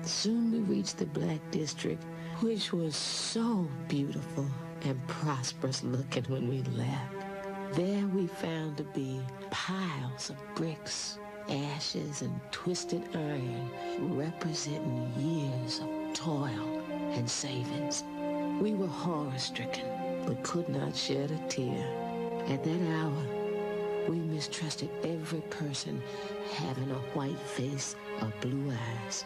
Speaker 7: Soon we reached the Black District, which was so beautiful and prosperous looking when we left. There we found to be piles of bricks, ashes, and twisted iron representing years of toil and savings. We were horror-stricken, but could not shed a tear. At that hour, we mistrusted every person having a white face or blue eyes.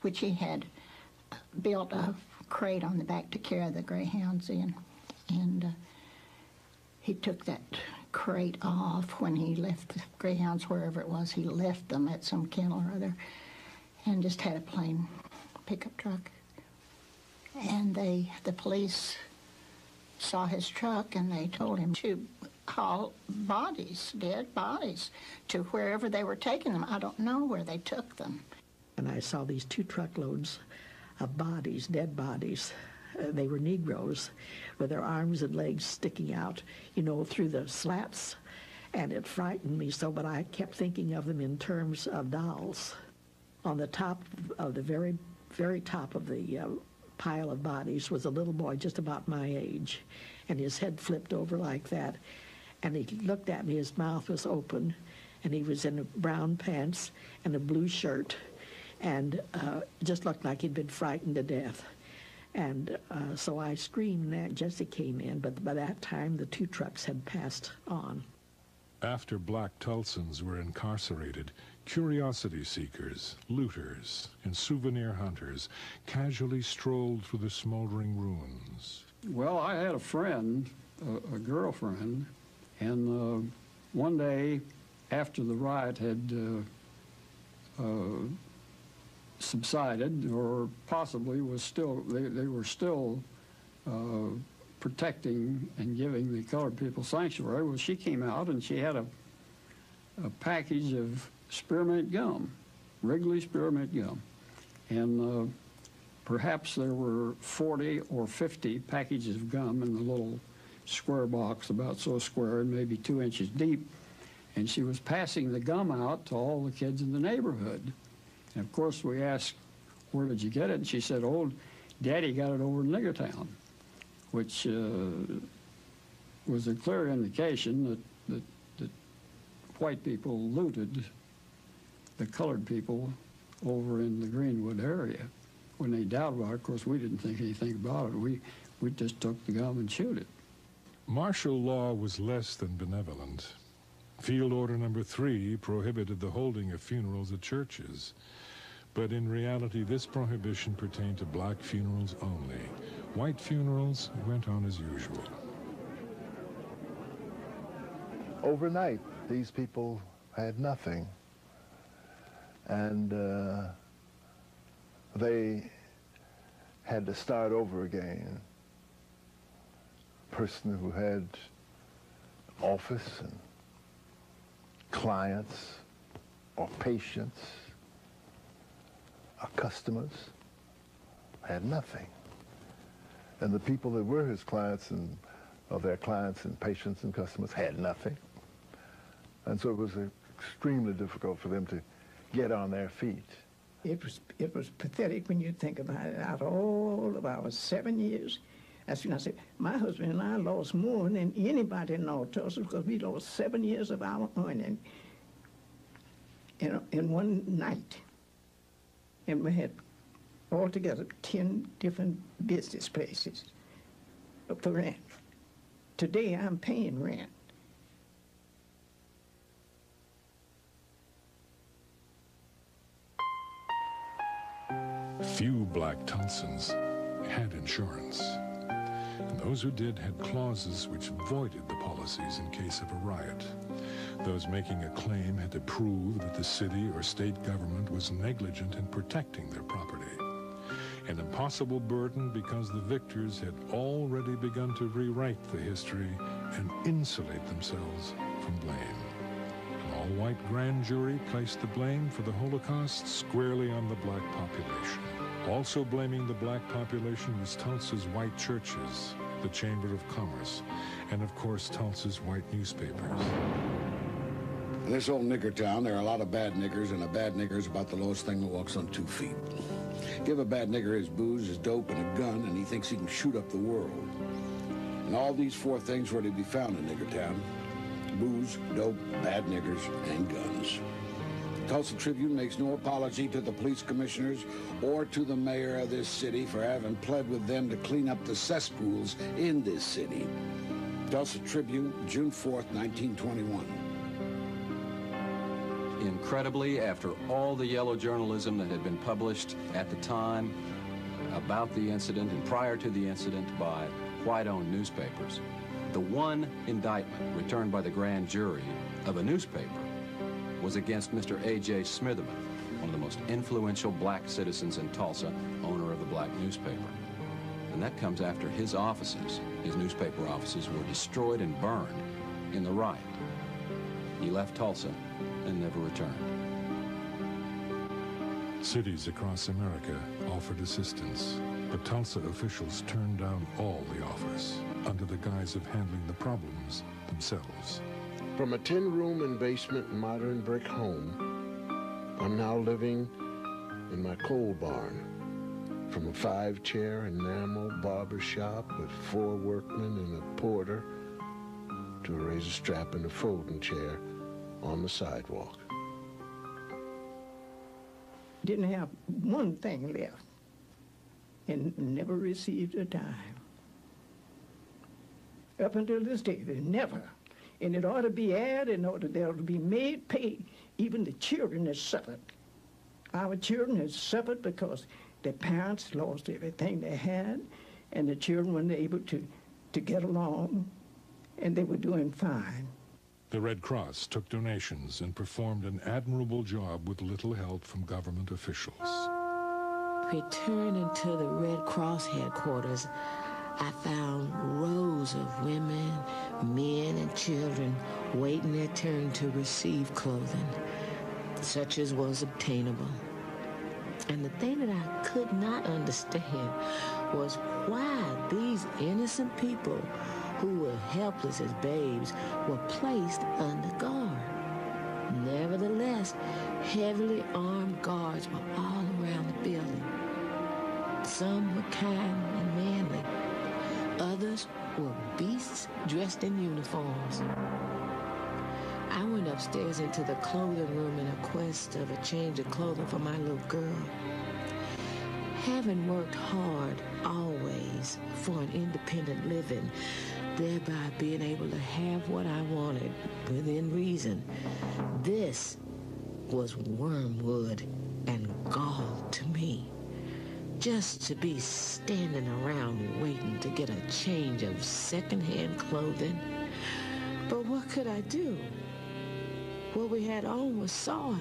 Speaker 18: Which he had built a crate on the back to carry the greyhounds in. And he took that crate off when he left the greyhounds, wherever it was. He left them at some kennel or other and just had a plain pickup truck. And the police saw his truck and they told him to haul bodies, dead bodies, to wherever they were taking them. I don't know where they took them.
Speaker 23: And I saw these 2 truckloads of bodies, dead bodies. They were Negroes with their arms and legs sticking out, you know, through the slats. And it frightened me so, but I kept thinking of them in terms of dolls. On the top of the very, very top of the pile of bodies was a little boy just about my age, and his head flipped over like that. And he looked at me, his mouth was open, and he was in brown pants and a blue shirt, and just looked like he'd been frightened to death. And so I screamed, and Jesse came in, but by that time the 2 trucks had passed on.
Speaker 6: After black Tulsans were incarcerated, curiosity seekers, looters, and souvenir hunters casually strolled through the smoldering ruins.
Speaker 16: Well, I had a friend, a girlfriend, and one day after the riot had subsided, or possibly was still, they were still protecting and giving the colored people sanctuary. Well, she came out and she had a package of spearmint gum, Wrigley spearmint gum. And perhaps there were 40 or 50 packages of gum in the little square box, about so square and maybe 2 inches deep. And she was passing the gum out to all the kids in the neighborhood. And of course we asked, where did you get it? And she said, oh, Daddy got it over in Niggertown, which was a clear indication that white people looted the colored people over in the Greenwood area. When they doubted about it, of course, we didn't think anything about it. We just took the gum and chewed it.
Speaker 6: Martial law was less than benevolent. Field Order Number 3 prohibited the holding of funerals at churches. But in reality, this prohibition pertained to black funerals only. White funerals went on as usual.
Speaker 4: Overnight, these people had nothing. And they had to start over again. A person who had office and clients or patients or customers had nothing. And the people that were his clients and of their clients and patients and customers had nothing. And so it was extremely difficult for them to get on their feet.
Speaker 1: It was pathetic when you think about it. Out of all of our 7 years, that's when I said, my husband and I lost more than anybody in North Tulsa because we lost 7 years of our earning in one night. And we had altogether 10 different business places for rent. Today I'm paying rent.
Speaker 6: Few black Tulsans had insurance. And those who did had clauses which voided the policies in case of a riot. Those making a claim had to prove that the city or state government was negligent in protecting their property. An impossible burden because the victors had already begun to rewrite the history and insulate themselves from blame. An all-white grand jury placed the blame for the Holocaust squarely on the black population. Also blaming the black population was Tulsa's white churches, the Chamber of Commerce, and of course Tulsa's white newspapers.
Speaker 9: In this old nigger town, there are a lot of bad niggers, and a bad nigger is about the lowest thing that walks on 2 feet. Give a bad nigger his booze, his dope, and a gun, and he thinks he can shoot up the world. And all these 4 things were to be found in nigger town: booze, dope, bad niggers, and guns. The Tulsa Tribune makes no apology to the police commissioners or to the mayor of this city for having pled with them to clean up the cesspools in this city. Tulsa Tribune, June 4th, 1921.
Speaker 15: Incredibly, after all the yellow journalism that had been published at the time about the incident and prior to the incident by white-owned newspapers, the one indictment returned by the grand jury of a newspaper was against Mr. A.J. Smitherman, one of the most influential black citizens in Tulsa, owner of the black newspaper. And that comes after his offices, his newspaper offices, were destroyed and burned in the riot. He left Tulsa and never returned.
Speaker 6: Cities across America offered assistance, but Tulsa officials turned down all the offers under the guise of handling the problems themselves.
Speaker 9: From a tin-room and basement modern brick home, I'm now living in my coal barn. From a 5-chair enamel barber shop with 4 workmen and a porter to a razor strap and a folding chair on the sidewalk.
Speaker 1: Didn't have one thing left and never received a dime. Up until this day, they never. And it ought to be added, in order there to be made pay. Even the children that suffered. Our children have suffered because their parents lost everything they had, and the children weren't able to get along, and they were doing fine.
Speaker 6: The Red Cross took donations and performed an admirable job with little help from government officials.
Speaker 7: Returning to the Red Cross headquarters, I found rows of women, men, and children waiting their turn to receive clothing, such as was obtainable. And the thing that I could not understand was why these innocent people who were helpless as babes were placed under guard. Nevertheless, heavily armed guards were all around the building. Some were kind and manly. Others were beasts dressed in uniforms. I went upstairs into the clothing room in a quest of a change of clothing for my little girl. Having worked hard always for an independent living, thereby being able to have what I wanted within reason, this was wormwood and gall to me. Just to be standing around waiting to get a change of secondhand clothing. But what could I do? What we had on was soiled.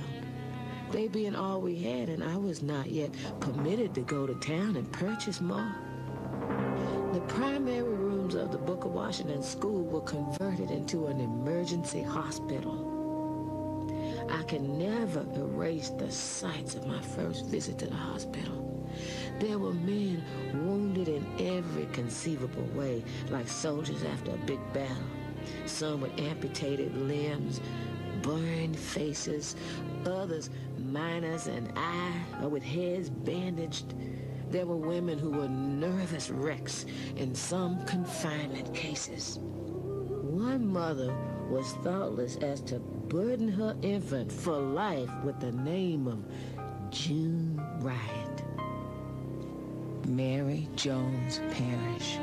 Speaker 7: They being all we had, and I was not yet permitted to go to town and purchase more. The primary rooms of the Booker Washington School were converted into an emergency hospital. I can never erase the sights of my first visit to the hospital. There were men wounded in every conceivable way, like soldiers after a big battle. Some with amputated limbs, burned faces, others minors and eye, or with heads bandaged. There were women who were nervous wrecks in some confinement cases. One mother was thoughtless as to burden her infant for life with the name of June Riot. Mary Jones Parrish.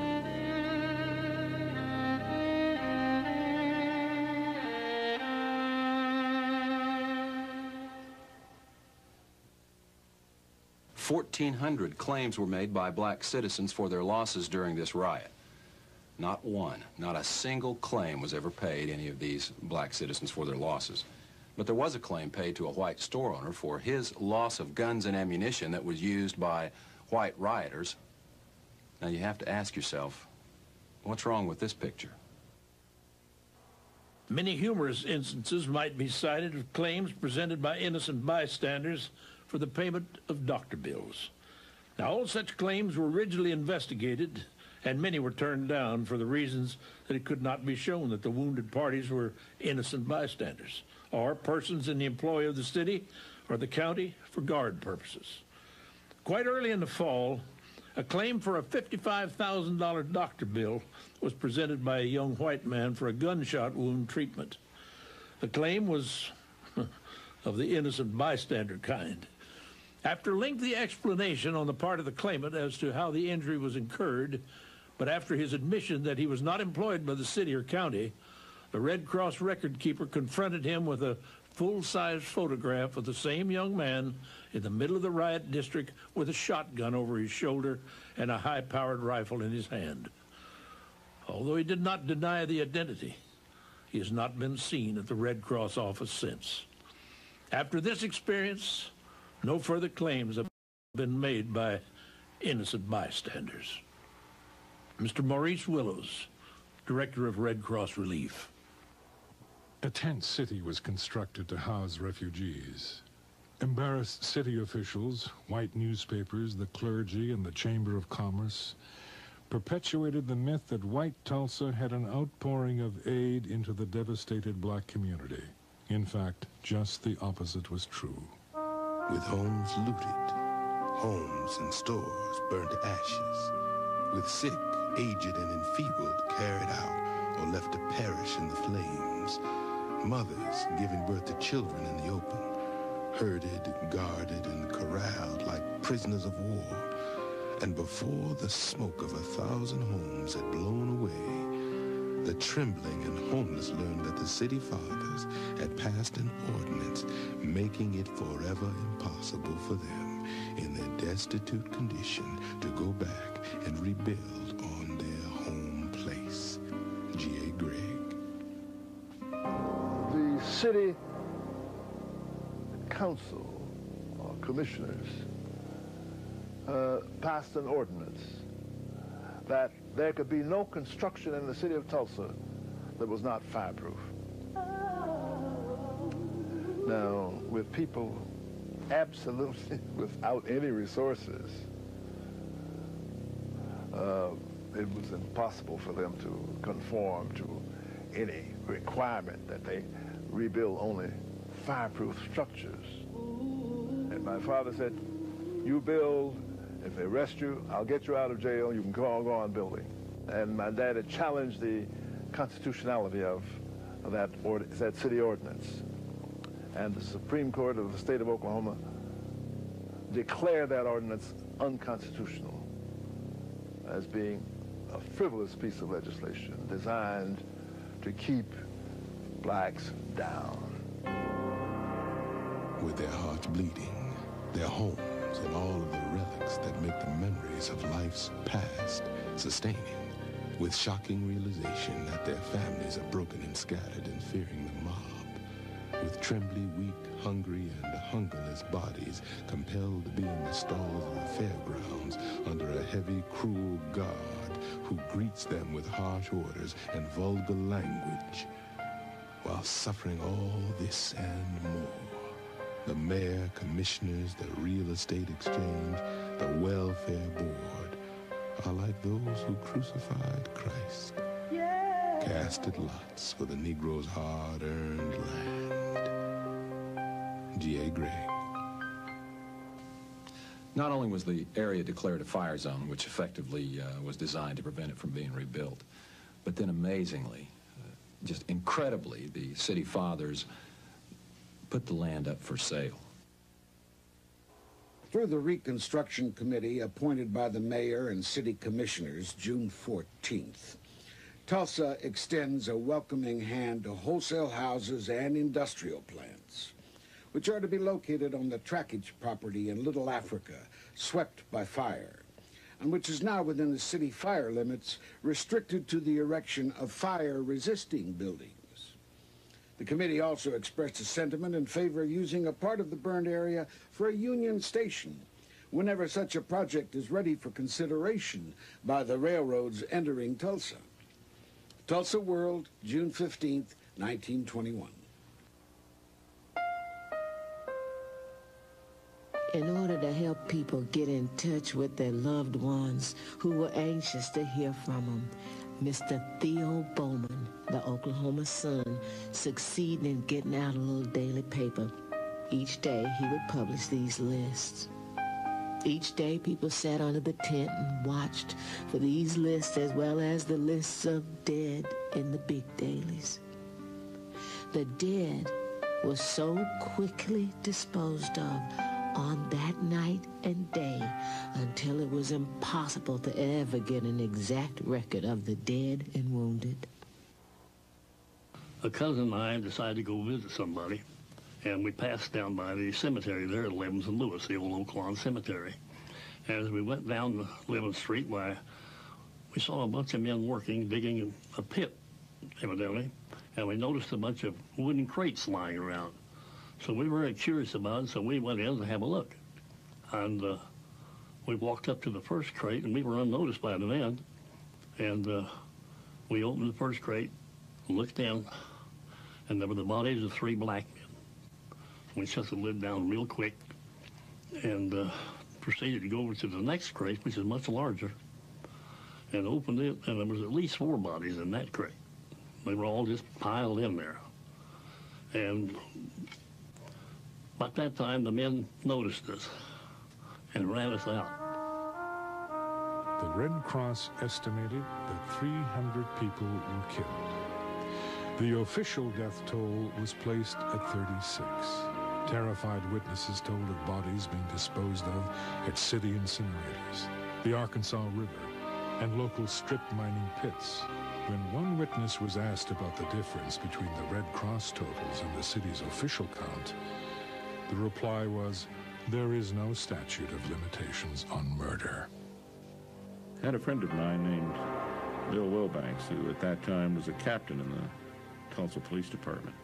Speaker 15: $1,400 claims were made by black citizens for their losses during this riot. Not one, not a single claim was ever paid any of these black citizens for their losses. But there was a claim paid to a white store owner for his loss of guns and ammunition that was used by white rioters. Now you have to ask yourself, what's wrong with this picture?
Speaker 20: Many humorous instances might be cited of claims presented by innocent bystanders for the payment of doctor bills. Now, all such claims were originally investigated, and many were turned down for the reasons that it could not be shown that the wounded parties were innocent bystanders, or persons in the employ of the city or the county for guard purposes. Quite early in the fall, a claim for a $55,000 doctor bill was presented by a young white man for a gunshot wound treatment. The claim was of the innocent bystander kind. After lengthy explanation on the part of the claimant as to how the injury was incurred, but after his admission that he was not employed by the city or county, the Red Cross record keeper confronted him with a full-size photograph of the same young man in the middle of the riot district with a shotgun over his shoulder and a high-powered rifle in his hand. Although he did not deny the identity, he has not been seen at the Red Cross office since. After this experience, no further claims have been made by innocent bystanders. Mr. Maurice Willows, Director of Red Cross Relief.
Speaker 6: A tent city was constructed to house refugees. Embarrassed city officials, white newspapers, the clergy, and the Chamber of Commerce perpetuated the myth that white Tulsa had an outpouring of aid into the devastated black community. In fact, just the opposite was true.
Speaker 17: With homes looted, homes and stores burned to ashes, with sick, aged, and enfeebled carried out or left to perish in the flames, mothers giving birth to children in the open, herded, guarded, and corralled like prisoners of war. And before the smoke of 1,000 homes had blown away, the trembling and homeless learned that the city fathers had passed an ordinance making it forever impossible for them, in their destitute condition, to go back and rebuild on their home place. G.A. Gregg.
Speaker 4: The city council or commissioners passed an ordinance that there could be no construction in the city of Tulsa that was not fireproof. Now, with people absolutely without any resources, it was impossible for them to conform to any requirement that they rebuild only fireproof structures. And my father said, you build, if they arrest you, I'll get you out of jail, you can go on building. And my dad had challenged the constitutionality of that city ordinance. And the Supreme Court of the state of Oklahoma declared that ordinance unconstitutional as being a frivolous piece of legislation designed to keep blacks down.
Speaker 17: With their hearts bleeding, their homes, and all of the relics that make the memories of life's past sustaining, with shocking realization that their families are broken and scattered and fearing the mob, with trembly, weak, hungry, and hungerless bodies compelled to be in the stalls of the fairgrounds under a heavy, cruel guard who greets them with harsh orders and vulgar language, while suffering all this and more. The mayor, commissioners, the real estate exchange, the welfare board are like those who crucified Christ, casted lots for the Negro's hard-earned land. G.A. Gregg.
Speaker 15: Not only was the area declared a fire zone, which effectively was designed to prevent it from being rebuilt, but then amazingly, just incredibly, the city fathers put the land up for sale.
Speaker 9: Through the Reconstruction Committee appointed by the mayor and city commissioners June 14th, Tulsa extends a welcoming hand to wholesale houses and industrial plants, which are to be located on the trackage property in Little Africa, swept by fire, and which is now within the city fire limits, restricted to the erection of fire-resisting buildings. The committee also expressed a sentiment in favor of using a part of the burned area for a Union station whenever such a project is ready for consideration by the railroads entering Tulsa. Tulsa World, June 15th, 1921.
Speaker 7: In order to help people get in touch with their loved ones who were anxious to hear from them, Mr. Theo Bowman, the Oklahoma Sun, succeeded in getting out a little daily paper. Each day, he would publish these lists. Each day, people sat under the tent and watched for these lists as well as the lists of dead in the big dailies. The dead were so quickly disposed of on that night and day until it was impossible to ever get an exact record of the dead and wounded.
Speaker 21: A cousin and I decided to go visit somebody, and we passed down by the cemetery there at 11th and Lewis, the old Oak Lawn Cemetery. And as we went down 11th Street, why, we saw a bunch of men working, digging a pit, evidently, and we noticed a bunch of wooden crates lying around. So we were very curious about it, so we went in to have a look. And we walked up to the first crate, and we were unnoticed by the men. And we opened the first crate, looked in, and there were the bodies of 3 black men. We shut the lid down real quick and proceeded to go over to the next crate, which is much larger. and opened it, and there was at least 4 bodies in that crate. They were all just piled in there. And about that time, the men noticed us and ran us out.
Speaker 6: The Red Cross estimated that 300 people were killed. The official death toll was placed at 36. Terrified witnesses told of bodies being disposed of at city incinerators, the Arkansas River, and local strip mining pits. When one witness was asked about the difference between the Red Cross totals and the city's official count, the reply was, there is no statute of limitations on murder.
Speaker 11: I had a friend of mine named Bill Wilbanks, who at that time was a captain in the Tulsa Police Department.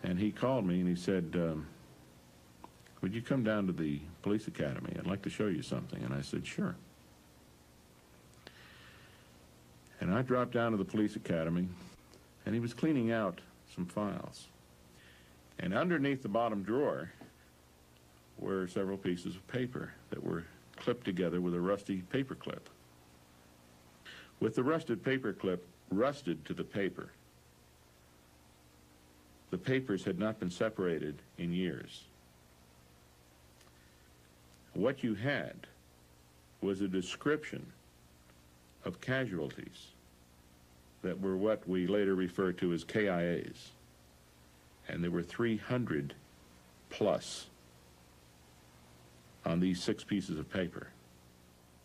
Speaker 11: And he called me and he said, would you come down to the police academy? I'd like to show you something. And I said, sure. And I dropped down to the police academy, and he was cleaning out some files. And underneath the bottom drawer were several pieces of paper that were clipped together with a rusty paper clip. With the rusted paper clip rusted to the paper, the papers had not been separated in years. What you had was a description of casualties that were what we later refer to as KIAs. And there were 300 plus on these 6 pieces of paper.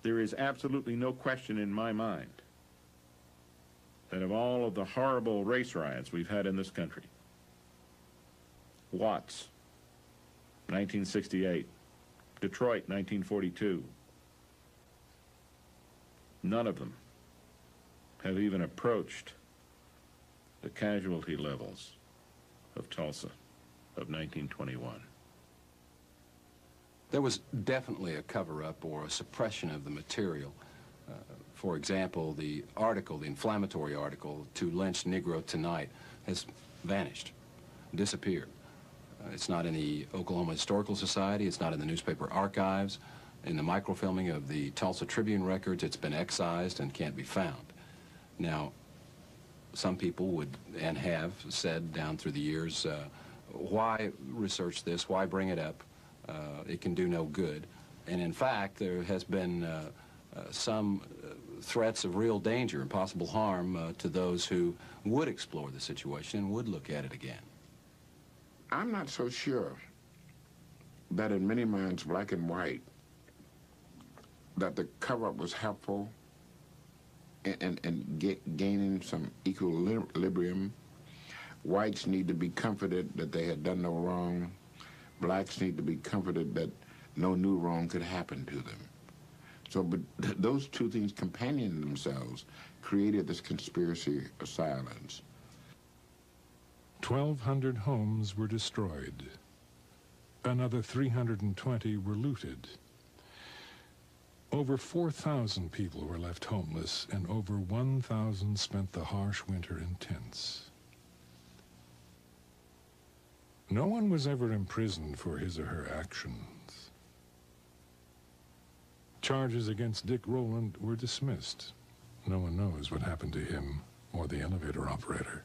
Speaker 11: There is absolutely no question in my mind that of all of the horrible race riots we've had in this country, Watts, 1968, Detroit, 1942, none of them have even approached the casualty levels of Tulsa of 1921.
Speaker 15: There was definitely a cover-up or a suppression of the material. For example, the article, the inflammatory article, "To Lynch Negro Tonight," has vanished, disappeared. It's not in the Oklahoma Historical Society, it's not in the newspaper archives. In the microfilming of the Tulsa Tribune records, it's been excised and can't be found. Now, some people would, and have, said down through the years, why research this, why bring it up? It can do no good. And in fact, there has been some threats of real danger and possible harm to those who would explore the situation and would look at it again.
Speaker 2: I'm not so sure that in many minds, black and white, that the cover-up was helpful in gaining some equilibrium. Whites need to be comforted that they had done no wrong. Blacks need to be comforted that no new wrong could happen to them. So, but those two things companioning themselves created this conspiracy of silence.
Speaker 6: 1,200 homes were destroyed. Another 320 were looted. Over 4,000 people were left homeless, and over 1,000 spent the harsh winter in tents. No one was ever imprisoned for his or her actions. Charges against Dick Rowland were dismissed. No one knows what happened to him or the elevator operator.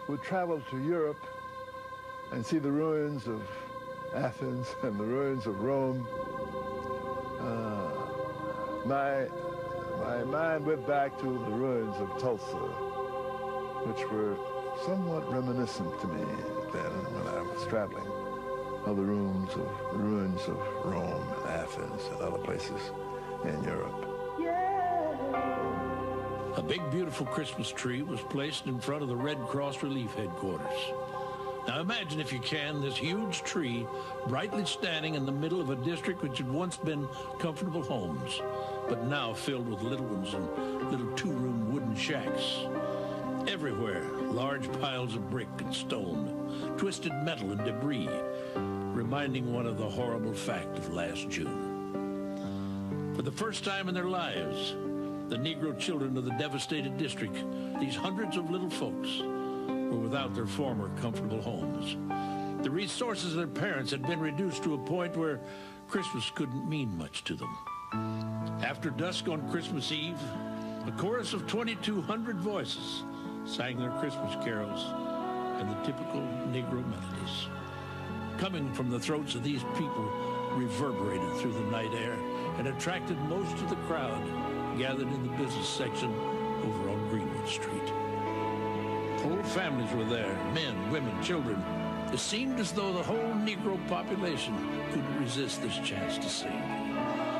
Speaker 4: Would travel to Europe and see the ruins of Athens and the ruins of Rome. My mind went back to the ruins of Tulsa, which were somewhat reminiscent to me then when I was traveling, of the ruins of Rome and Athens and other places in Europe.
Speaker 20: A big, beautiful Christmas tree was placed in front of the Red Cross Relief Headquarters. Now imagine, if you can, this huge tree brightly standing in the middle of a district which had once been comfortable homes, but now filled with little ones and little 2-room wooden shacks. Everywhere, large piles of brick and stone, twisted metal and debris, reminding one of the horrible fact of last June. For the first time in their lives, the Negro children of the devastated district, these hundreds of little folks, were without their former comfortable homes. The resources of their parents had been reduced to a point where Christmas couldn't mean much to them. After dusk on Christmas Eve, a chorus of 2,200 voices sang their Christmas carols and the typical Negro melodies. Coming from the throats of these people reverberated through the night air and attracted most of the crowd gathered in the business section over on Greenwood Street. Whole families were there, men, women, children. It seemed as though the whole Negro population couldn't resist this chance to sing.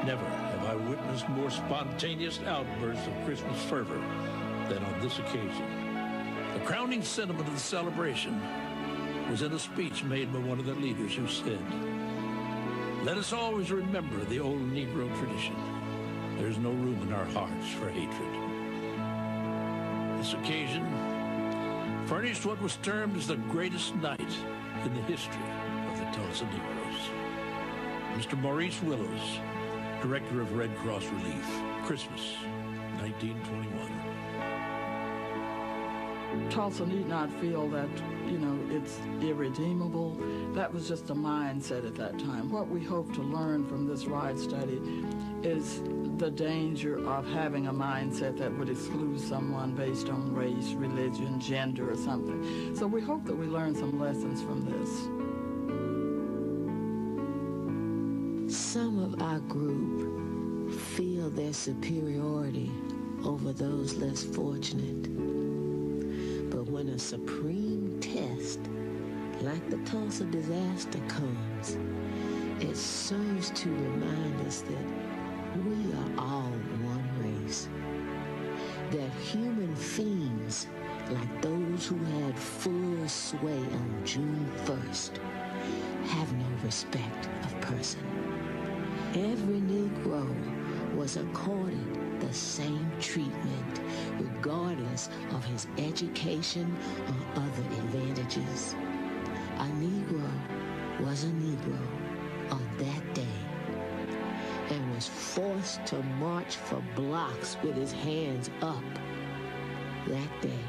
Speaker 20: Never have I witnessed more spontaneous outbursts of Christmas fervor than on this occasion. The crowning sentiment of the celebration was in a speech made by one of the leaders who said, "Let us always remember the old Negro tradition. There's no room in our hearts for hatred." This occasion furnished what was termed as the greatest night in the history of the Tulsa Negroes. Mr. Maurice Willows, Director of Red Cross Relief, Christmas, 1921.
Speaker 8: Tulsa need not feel that, it's irredeemable. That was just a mindset at that time. What we hope to learn from this Riot study is the danger of having a mindset that would exclude someone based on race, religion, gender, or something. So we hope that we learn some lessons from this.
Speaker 7: Some of our group feel their superiority over those less fortunate. But when a supreme test, like the Tulsa disaster, comes, it serves to remind us that we are all one race. That human fiends, like those who had full sway on June 1st, have no respect of person. Every Negro was accorded the same treatment, regardless of his education or other advantages. A Negro was a Negro on that day and was forced to march for blocks with his hands up that day.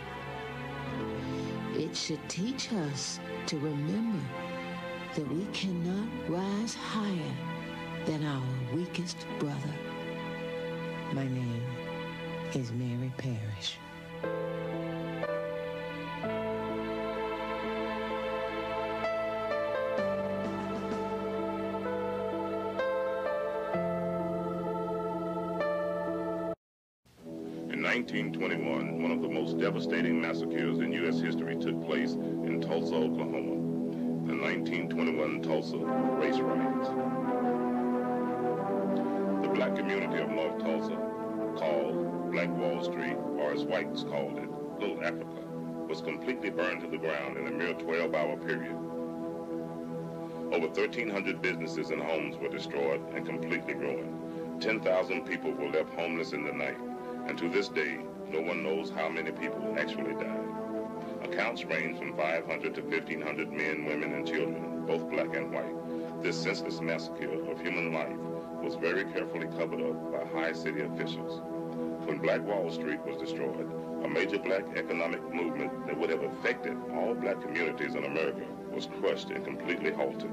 Speaker 7: It should teach us to remember that we cannot rise higher than our weakest brother. My name is Mary Parrish.
Speaker 10: In 1921, one of the most devastating massacres in U.S. history took place in Tulsa, Oklahoma. The 1921 Tulsa race riots. The black community of North Tulsa, called Black Wall Street, or as whites called it, Little Africa, was completely burned to the ground in a mere 12-hour period. Over 1,300 businesses and homes were destroyed and completely ruined. 10,000 people were left homeless in the night, and to this day, no one knows how many people actually died. Accounts range from 500 to 1,500 men, women, and children, both black and white. This senseless massacre of human life was very carefully covered up by high city officials. When Black Wall Street was destroyed, a major black economic movement that would have affected all black communities in America was crushed and completely halted.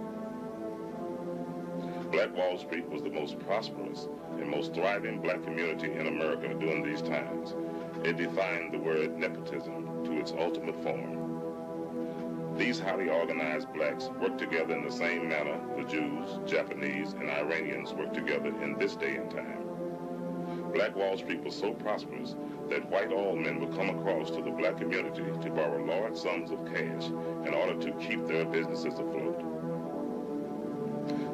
Speaker 10: Black Wall Street was the most prosperous and most thriving black community in America during these times. It defined the word nepotism to its ultimate form. These highly organized blacks worked together in the same manner the Jews, Japanese, and Iranians worked together in this day and time. Black Wall Street was so prosperous that white oil men would come across to the black community to borrow large sums of cash in order to keep their businesses afloat.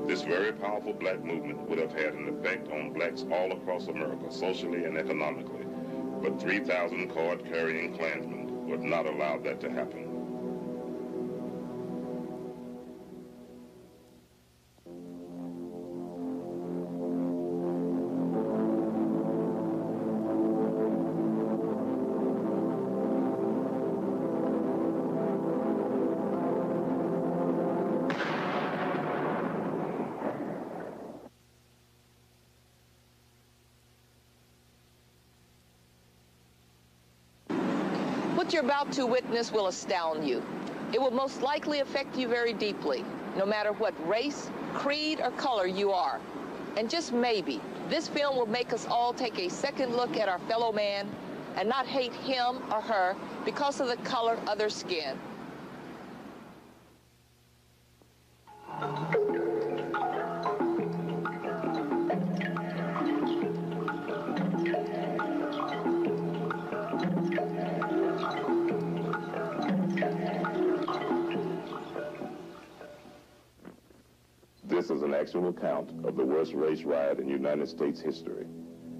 Speaker 10: This very powerful black movement would have had an effect on blacks all across America, socially and economically, but 3,000 card-carrying Klansmen would not allow that to happen.
Speaker 13: What you're about to witness will astound you. It will most likely affect you very deeply, no matter what race, creed, or color you are. And just maybe, this film will make us all take a second look at our fellow man and not hate him or her because of the color of their skin.
Speaker 10: This is an actual account of the worst race riot in United States history.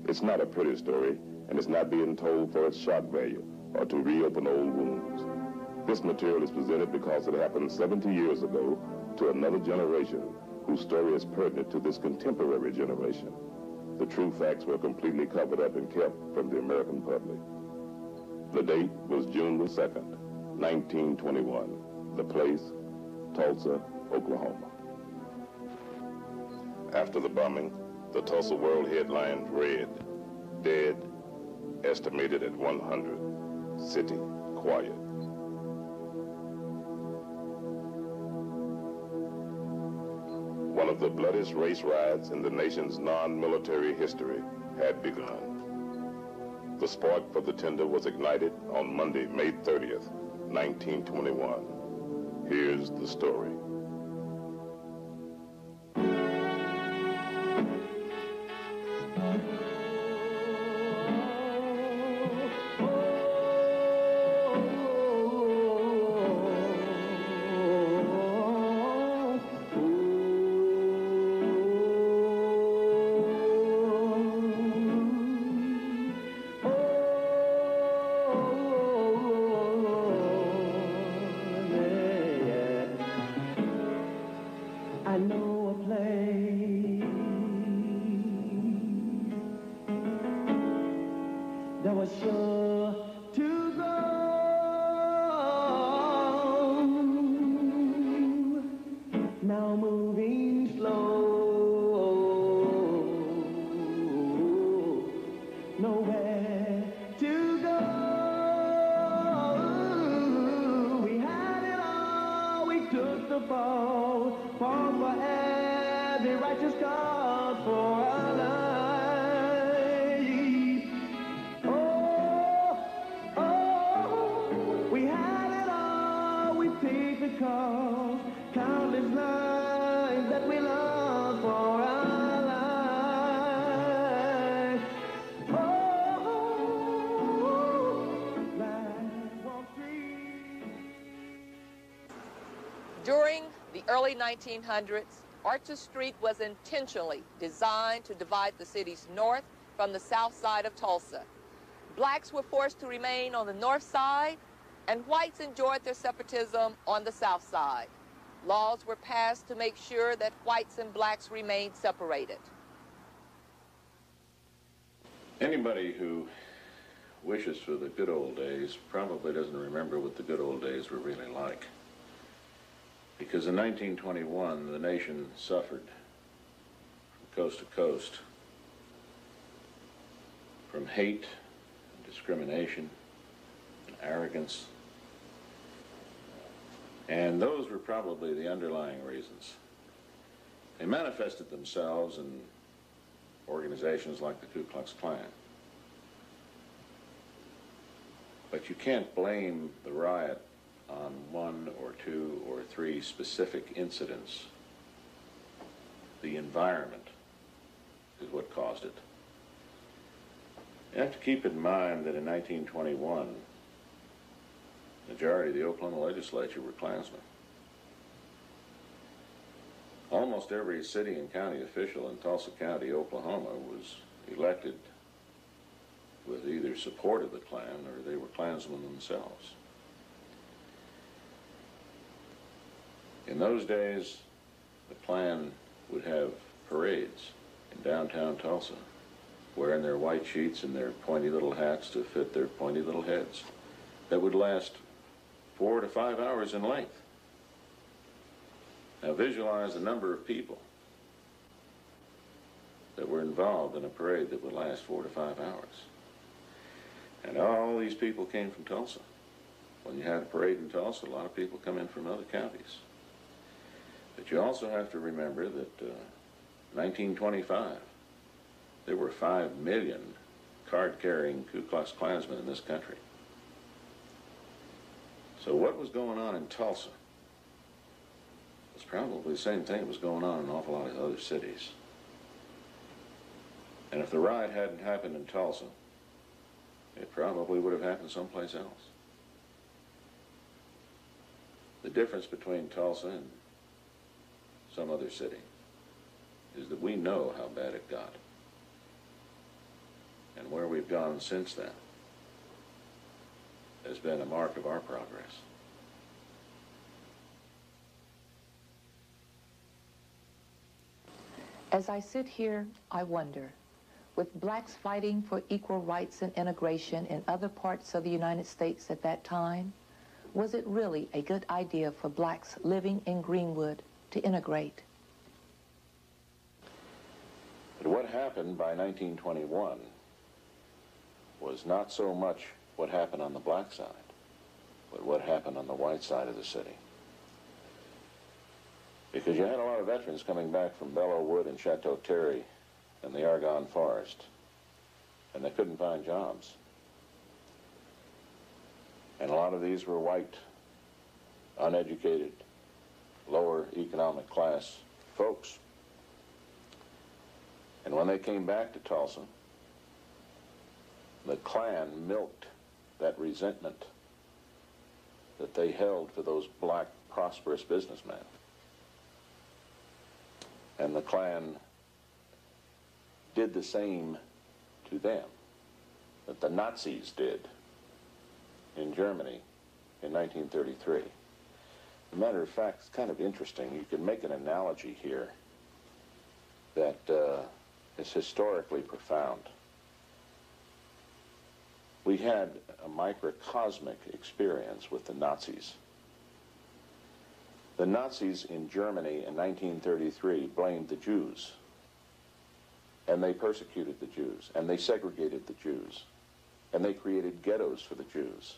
Speaker 10: It's not a pretty story, and it's not being told for its shock value or to reopen old wounds. This material is presented because it happened 70 years ago to another generation whose story is pertinent to this contemporary generation. The true facts were completely covered up and kept from the American public. The date was June the 2nd, 1921. The place, Tulsa, Oklahoma. After the bombing, the Tulsa World headline read, "Dead, estimated at 100, city quiet." One of the bloodiest race riots in the nation's non-military history had begun. The spark for the tender was ignited on Monday, May 30th, 1921. Here's the story.
Speaker 13: During the early 1900s, Archer Street was intentionally designed to divide the city's north from the south side of Tulsa. Blacks were forced to remain on the north side, and whites enjoyed their separatism on the south side. Laws were passed to make sure that whites and blacks remained separated.
Speaker 11: Anybody who wishes for the good old days probably doesn't remember what the good old days were really like. Because in 1921, the nation suffered from coast to coast from hate, and discrimination, and arrogance. And those were probably the underlying reasons. They manifested themselves in organizations like the Ku Klux Klan. But you can't blame the riot on one or two or three specific incidents. The environment is what caused it. You have to keep in mind that in 1921, the majority of the Oklahoma legislature were Klansmen. Almost every city and county official in Tulsa County, Oklahoma, was elected with either support of the Klan or they were Klansmen themselves. In those days, the Klan would have parades in downtown Tulsa, wearing their white sheets and their pointy little hats to fit their pointy little heads, that would last 4 to 5 hours in length. Now visualize the number of people that were involved in a parade that would last 4 to 5 hours. And all these people came from Tulsa. When you had a parade in Tulsa, a lot of people come in from other counties. But you also have to remember that 1925, there were 5 million card-carrying Ku Klux Klansmen in this country. So what was going on in Tulsa was probably the same thing that was going on in an awful lot of other cities. And if the riot hadn't happened in Tulsa, it probably would have happened someplace else. The difference between Tulsa and some other city is that we know how bad it got. And where we've gone since then has been a mark of our progress.
Speaker 13: As I sit here, I wonder, with blacks fighting for equal rights and integration in other parts of the United States at that time, was it really a good idea for blacks living in Greenwood to integrate?
Speaker 11: But what happened by 1921 was not so much what happened on the black side, but what happened on the white side of the city. Because you had a lot of veterans coming back from Belleau Wood and Chateau Thierry and the Argonne Forest, and they couldn't find jobs. And a lot of these were white, uneducated, lower economic class folks. And when they came back to Tulsa, the Klan milked that resentment that they held for those black, prosperous businessmen. And the Klan did the same to them that the Nazis did in Germany in 1933. As a matter of fact, it's kind of interesting. You can make an analogy here that is historically profound. We had a microcosmic experience with the Nazis. The Nazis in Germany in 1933 blamed the Jews, and they persecuted the Jews, and they segregated the Jews, and they created ghettos for the Jews.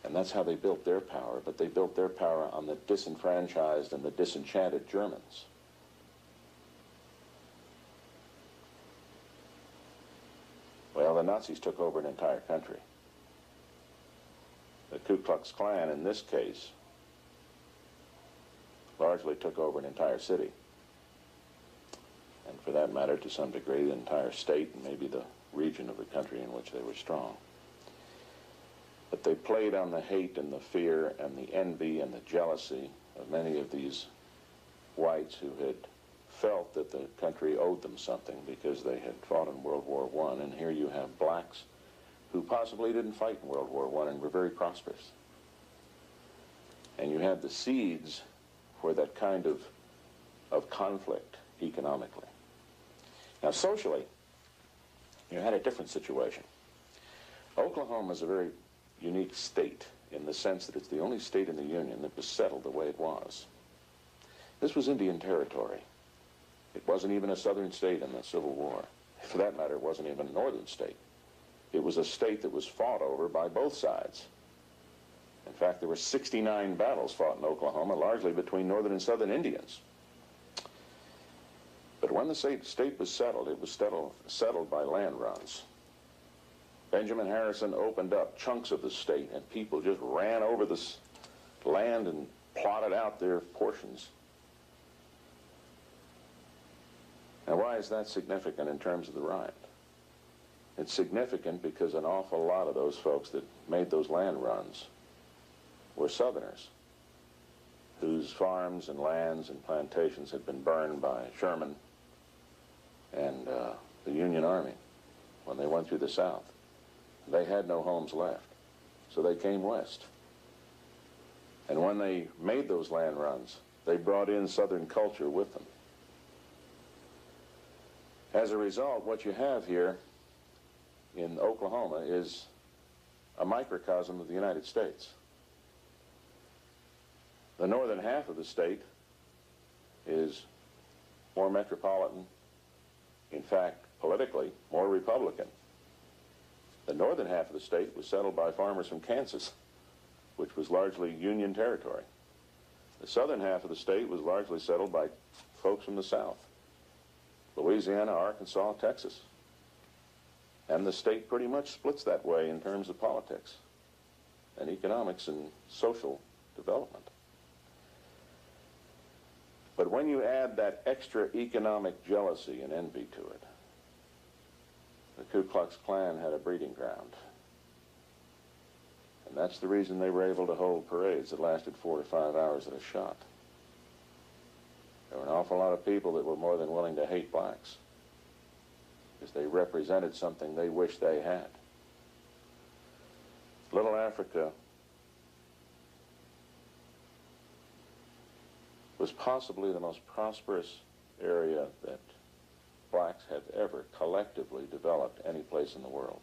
Speaker 11: And that's how they built their power, but they built their power on the disenfranchised and the disenchanted Germans. Well, the Nazis took over an entire country. The Ku Klux Klan, in this case, largely took over an entire city. And for that matter, to some degree, the entire state and maybe the region of the country in which they were strong. But they played on the hate and the fear and the envy and the jealousy of many of these whites who had felt that the country owed them something because they had fought in World War I. And here you have blacks who possibly didn't fight in World War I and were very prosperous. And you had the seeds for that kind of conflict economically. Now, socially, you had a different situation. Oklahoma is a very unique state in the sense that it's the only state in the Union that was settled the way it was. This was Indian territory. It wasn't even a southern state in the Civil War. For that matter, it wasn't even a northern state. It was a state that was fought over by both sides. In fact, there were 69 battles fought in Oklahoma, largely between northern and southern Indians. But when the state was settled, it was settled by land runs. Benjamin Harrison opened up chunks of the state, and people just ran over this land and plotted out their portions. Now, why is that significant in terms of the riot? It's significant because an awful lot of those folks that made those land runs were Southerners whose farms and lands and plantations had been burned by Sherman and the Union Army when they went through the South. They had no homes left, so they came west. And when they made those land runs, they brought in Southern culture with them. As a result, what you have here in Oklahoma is a microcosm of the United States. The northern half of the state is more metropolitan, in fact, politically, more Republican The northern half of the state was settled by farmers from Kansas, which was largely Union territory. The southern half of the state was largely settled by folks from the south, Louisiana, Arkansas, Texas. And the state pretty much splits that way in terms of politics and economics and social development. But when you add that extra economic jealousy and envy to it, the Ku Klux Klan had a breeding ground. And that's the reason they were able to hold parades that lasted 4 to 5 hours at a shot. There were an awful lot of people that were more than willing to hate blacks because they represented something they wished they had. Little Africa was possibly the most prosperous area that blacks have ever collectively developed any place in the world.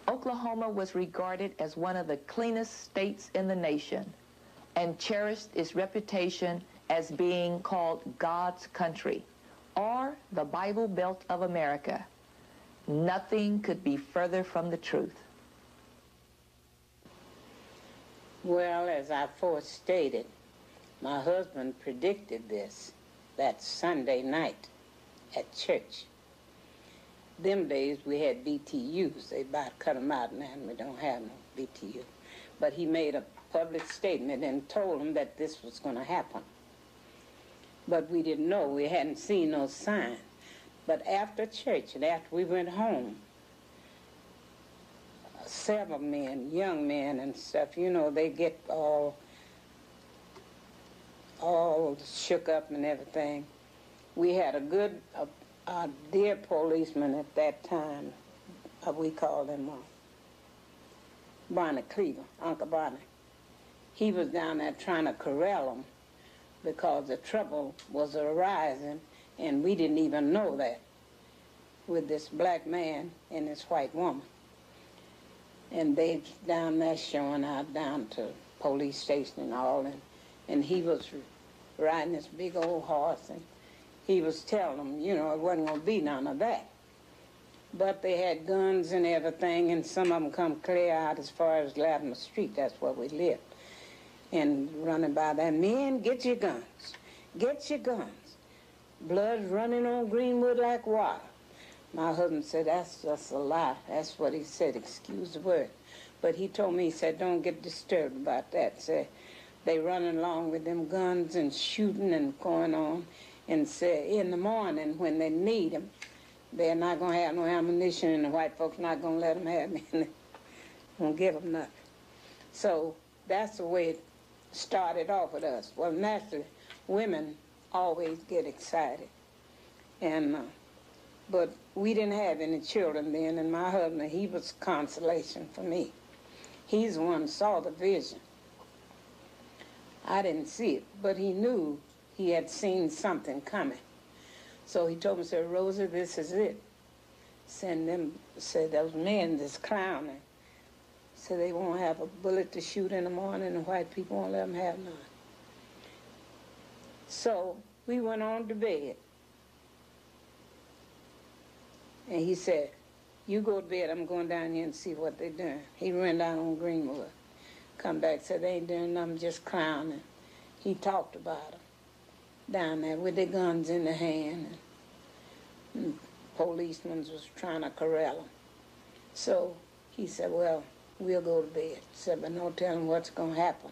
Speaker 13: Oklahoma was regarded as one of the cleanest states in the nation and cherished its reputation as being called God's country, or the Bible Belt of America. Nothing could be further from the truth.
Speaker 12: Well, as I first stated, my husband predicted this that Sunday night at church. Them days we had BTUs. They about cut them out now, and we don't have no BTU. But he made a public statement and told them that this was going to happen. But we didn't know. We hadn't seen no sign. But after church and after we went home, several men, young men and stuff, you know, they get all shook up and everything. We had a good, dear policeman at that time. We called him Barney Cleaver, Uncle Barney. He was down there trying to corral them because the trouble was arising, and we didn't even know that, with this black man and this white woman. And they down there showing out down to police station and all, and he was riding this big old horse, and he was telling them, you know, it wasn't going to be none of that. But they had guns and everything, and some of them come clear out as far as Latimer Street. That's where we lived. And running by that, men, get your guns. Get your guns. Blood's running on Greenwood like water. My husband said, that's just a lie. That's what he said, excuse the word. But he told me, he said, don't get disturbed about that. Said, they running along with them guns and shooting and going on. And said, in the morning when they need them, they're not going to have no ammunition, and the white folks not going to let them have it. Won't give them nothing. So that's the way it started off with us. Well, naturally, women always get excited. And but we didn't have any children then, and my husband, he was consolation for me. He's the one who saw the vision. I didn't see it, but he knew he had seen something coming. So he told me, said, Rosa, this is it. Send them, said, those men that's clowning. So they won't have a bullet to shoot in the morning, and white people won't let them have none. So we went on to bed. And he said, you go to bed, I'm going down here and see what they're doing. He ran down on Greenwood. Come back, said, they ain't doing nothing, just clowning. He talked about them down there with their guns in their hand. And policemen was trying to corral them. So he said, well, we'll go to bed. He said, but no telling what's going to happen.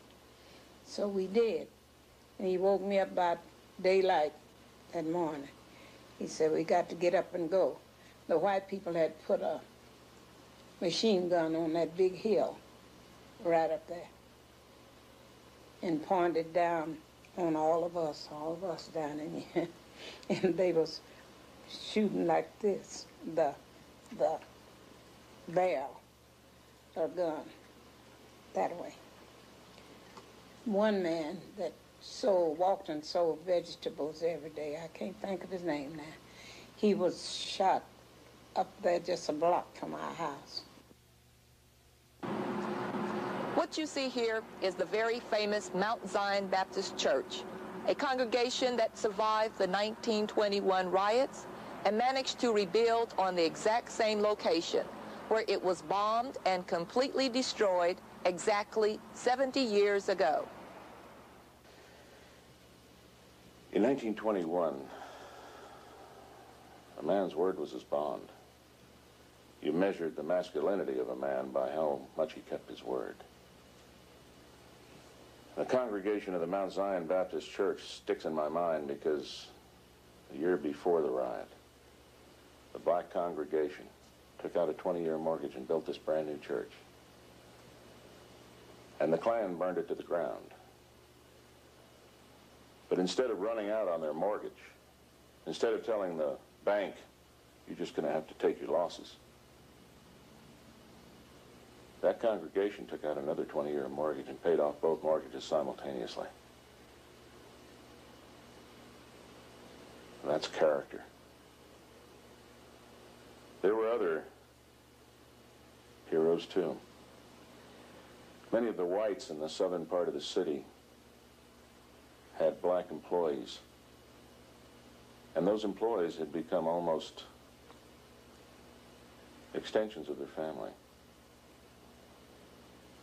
Speaker 12: So we did. And he woke me up about daylight that morning. He said, we got to get up and go. The white people had put a machine gun on that big hill right up there and pointed down on all of us down in here. And they was shooting like this, the barrel of gun that way. One man that walked and sold vegetables every day, I can't think of his name now, he was shot up there just a block from our house.
Speaker 13: What you see here is the very famous Mount Zion Baptist Church, a congregation that survived the 1921 riots and managed to rebuild on the exact same location where it was bombed and completely destroyed exactly 70 years ago.
Speaker 11: In 1921, a man's word was his bond. You measured the masculinity of a man by how much he kept his word. The congregation of the Mount Zion Baptist Church sticks in my mind because the year before the riot, the black congregation took out a 20-year mortgage and built this brand new church. And the Klan burned it to the ground. But instead of running out on their mortgage, instead of telling the bank, you're just going to have to take your losses, that congregation took out another 20-year mortgage and paid off both mortgages simultaneously. And that's character. There were other heroes, too. Many of the whites in the southern part of the city had black employees. And those employees had become almost extensions of their family.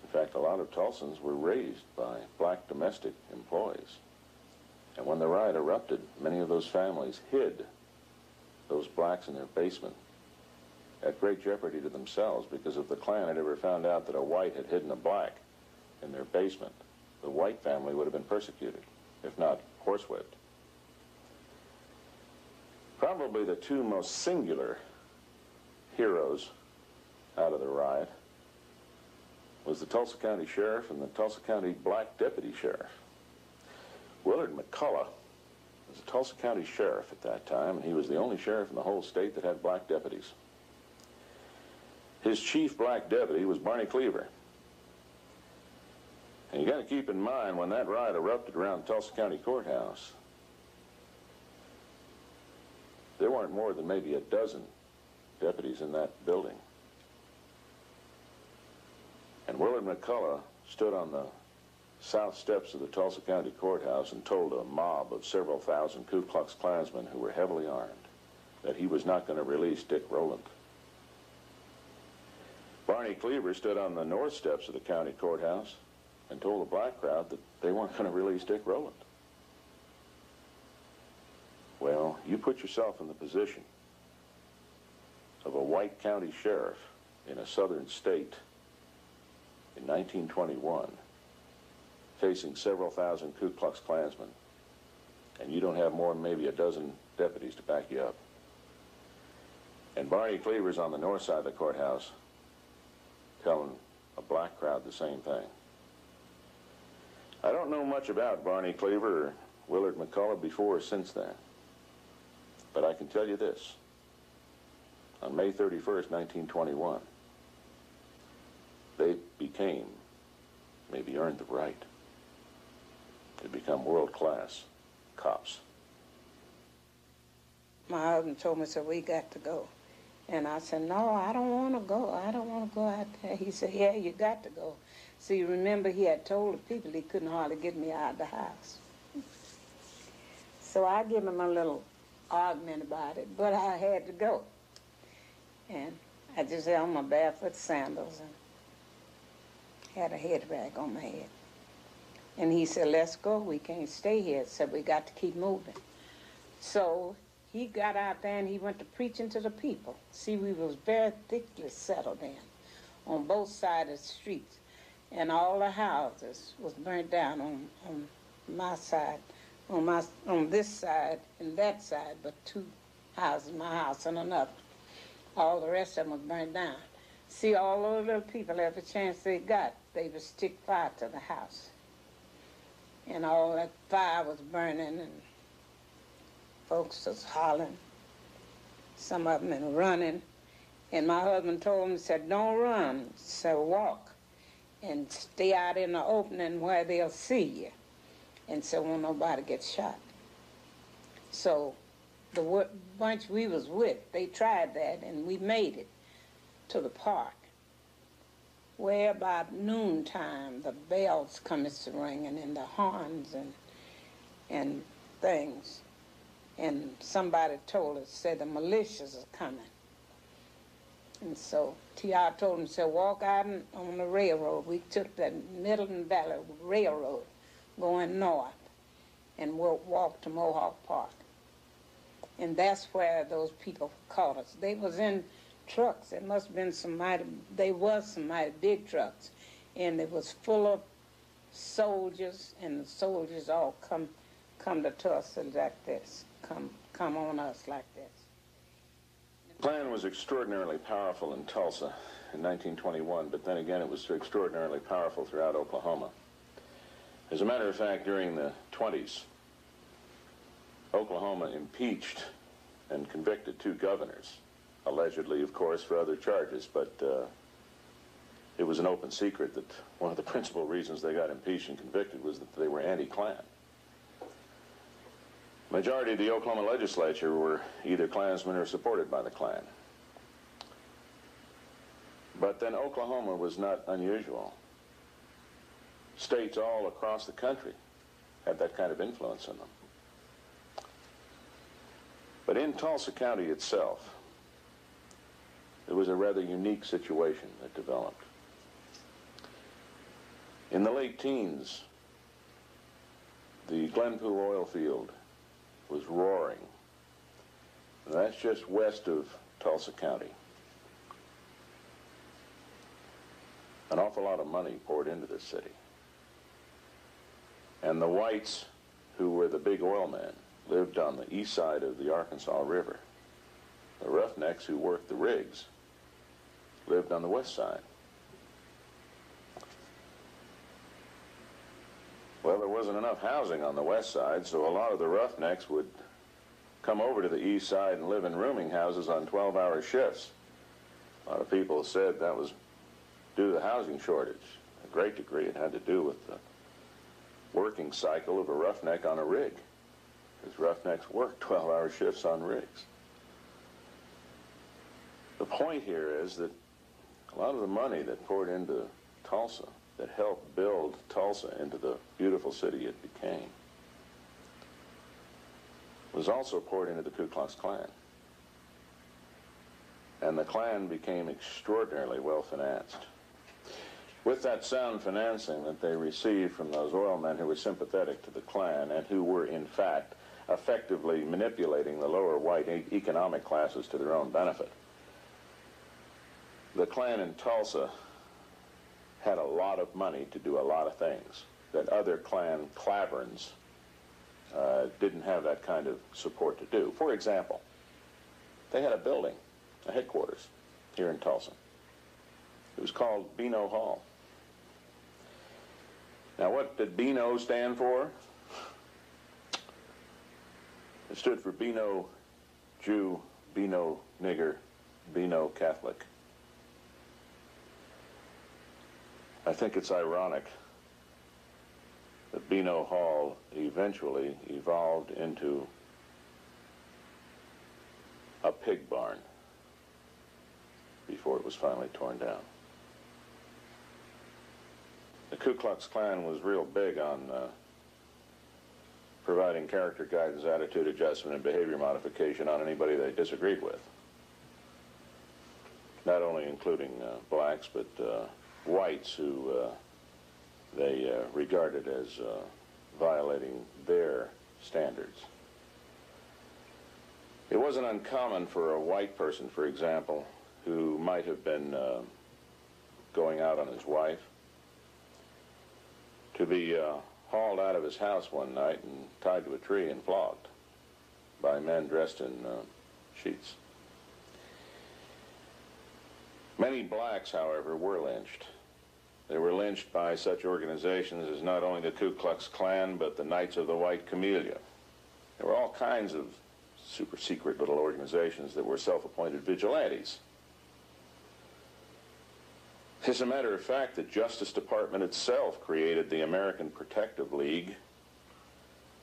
Speaker 11: In fact, a lot of Tulsans were raised by black domestic employees. And when the riot erupted, many of those families hid those blacks in their basement at great jeopardy to themselves, because if the Klan had ever found out that a white had hidden a black in their basement, the white family would have been persecuted, if not horsewhipped. Probably the two most singular heroes out of the riot was the Tulsa County Sheriff and the Tulsa County Black Deputy Sheriff. Willard McCullough was the Tulsa County Sheriff at that time, and he was the only sheriff in the whole state that had black deputies. His chief black deputy was Barney Cleaver. And you got to keep in mind, when that riot erupted around Tulsa County Courthouse, there weren't more than maybe a dozen deputies in that building. And Willard McCullough stood on the south steps of the Tulsa County Courthouse and told a mob of several thousand Ku Klux Klansmen who were heavily armed that he was not going to release Dick Rowland. Barney Cleaver stood on the north steps of the county courthouse and told the black crowd that they weren't going to release Dick Rowland. Well, you put yourself in the position of a white county sheriff in a southern state in 1921, facing several thousand Ku Klux Klansmen, and you don't have more than maybe a dozen deputies to back you up. And Barney Cleaver's on the north side of the courthouse telling a black crowd the same thing. I don't know much about Barney Cleaver or Willard McCullough before or since then, but I can tell you this. On May 31st, 1921, they became, maybe earned the right, to become world-class cops.
Speaker 12: My husband told me, so we got to go. And I said, no, I don't want to go. I don't want to go out there. He said, yeah, you got to go. See, remember, he had told the people he couldn't hardly get me out of the house. So I gave him a little argument about it, but I had to go. And I just had on my barefoot sandals and had a head rag on my head. And he said, let's go. We can't stay here. So we got to keep moving. So he got out there and he went to preaching to the people. See, we was very thickly settled in on both sides of the streets. And all the houses was burnt down on my side, on this side and that side, but two houses, my house and another. All the rest of them was burnt down. See, all those little people, every chance they got, they would stick fire to the house. And all that fire was burning and folks was hollering, some of them and running. And my husband told me, he said, don't run, so walk and stay out in the opening where they'll see you. And so won't nobody get shot. So the bunch we was with, they tried that and we made it to the park. Where about noontime, the bells come to ringing and the horns and things. and somebody told us, said the militias are coming. And so T.R. told him, said, walk out on the railroad. We took the Middleton Valley Railroad going north and we'll walk to Mohawk Park. And that's where those people caught us. They was in trucks. It must have been some mighty big trucks. And it was full of soldiers, and the soldiers all come to Tulsa like this, come on us like this.
Speaker 11: The Klan was extraordinarily powerful in Tulsa in 1921, but then again it was extraordinarily powerful throughout Oklahoma. As a matter of fact, during the 20s, Oklahoma impeached and convicted 2 governors, allegedly, of course, for other charges, but it was an open secret that one of the principal reasons they got impeached and convicted was that they were anti-Klan. Majority of the Oklahoma legislature were either Klansmen or supported by the Klan. But then Oklahoma was not unusual. States all across the country had that kind of influence in them. But in Tulsa County itself, there was a rather unique situation that developed. In the late teens, the Glenpool oil field was roaring. And that's just west of Tulsa County. An awful lot of money poured into this city. And the whites, who were the big oil men, lived on the east side of the Arkansas River. The roughnecks who worked the rigs lived on the west side. Well, there wasn't enough housing on the west side, so a lot of the roughnecks would come over to the east side and live in rooming houses on 12-hour shifts. A lot of people said that was due to the housing shortage. A great degree it had to do with the working cycle of a roughneck on a rig, because roughnecks worked 12-hour shifts on rigs. The point here is that a lot of the money that poured into Tulsa, that helped build Tulsa into the beautiful city it became, was also poured into the Ku Klux Klan. And the Klan became extraordinarily well financed. With that sound financing that they received from those oil men who were sympathetic to the Klan and who were, in fact, effectively manipulating the lower white economic classes to their own benefit, the Klan in Tulsa had a lot of money to do a lot of things that other Klan claverns didn't have that kind of support to do. For example, they had a building, a headquarters, here in Tulsa. It was called Beano Hall. Now, what did Beano stand for? It stood for Beano Jew, Beano nigger, Beano Catholic. I think it's ironic that Beano Hall eventually evolved into a pig barn before it was finally torn down. The Ku Klux Klan was real big on providing character guidance, attitude adjustment, and behavior modification on anybody they disagreed with. Not only including blacks, but whites who they regarded as violating their standards. It wasn't uncommon for a white person, for example, who might have been going out on his wife, to be hauled out of his house one night and tied to a tree and flogged by men dressed in sheets. Many blacks, however, were lynched. They were lynched by such organizations as not only the Ku Klux Klan, but the Knights of the White Camellia. There were all kinds of super secret little organizations that were self-appointed vigilantes. As a matter of fact, the Justice Department itself created the American Protective League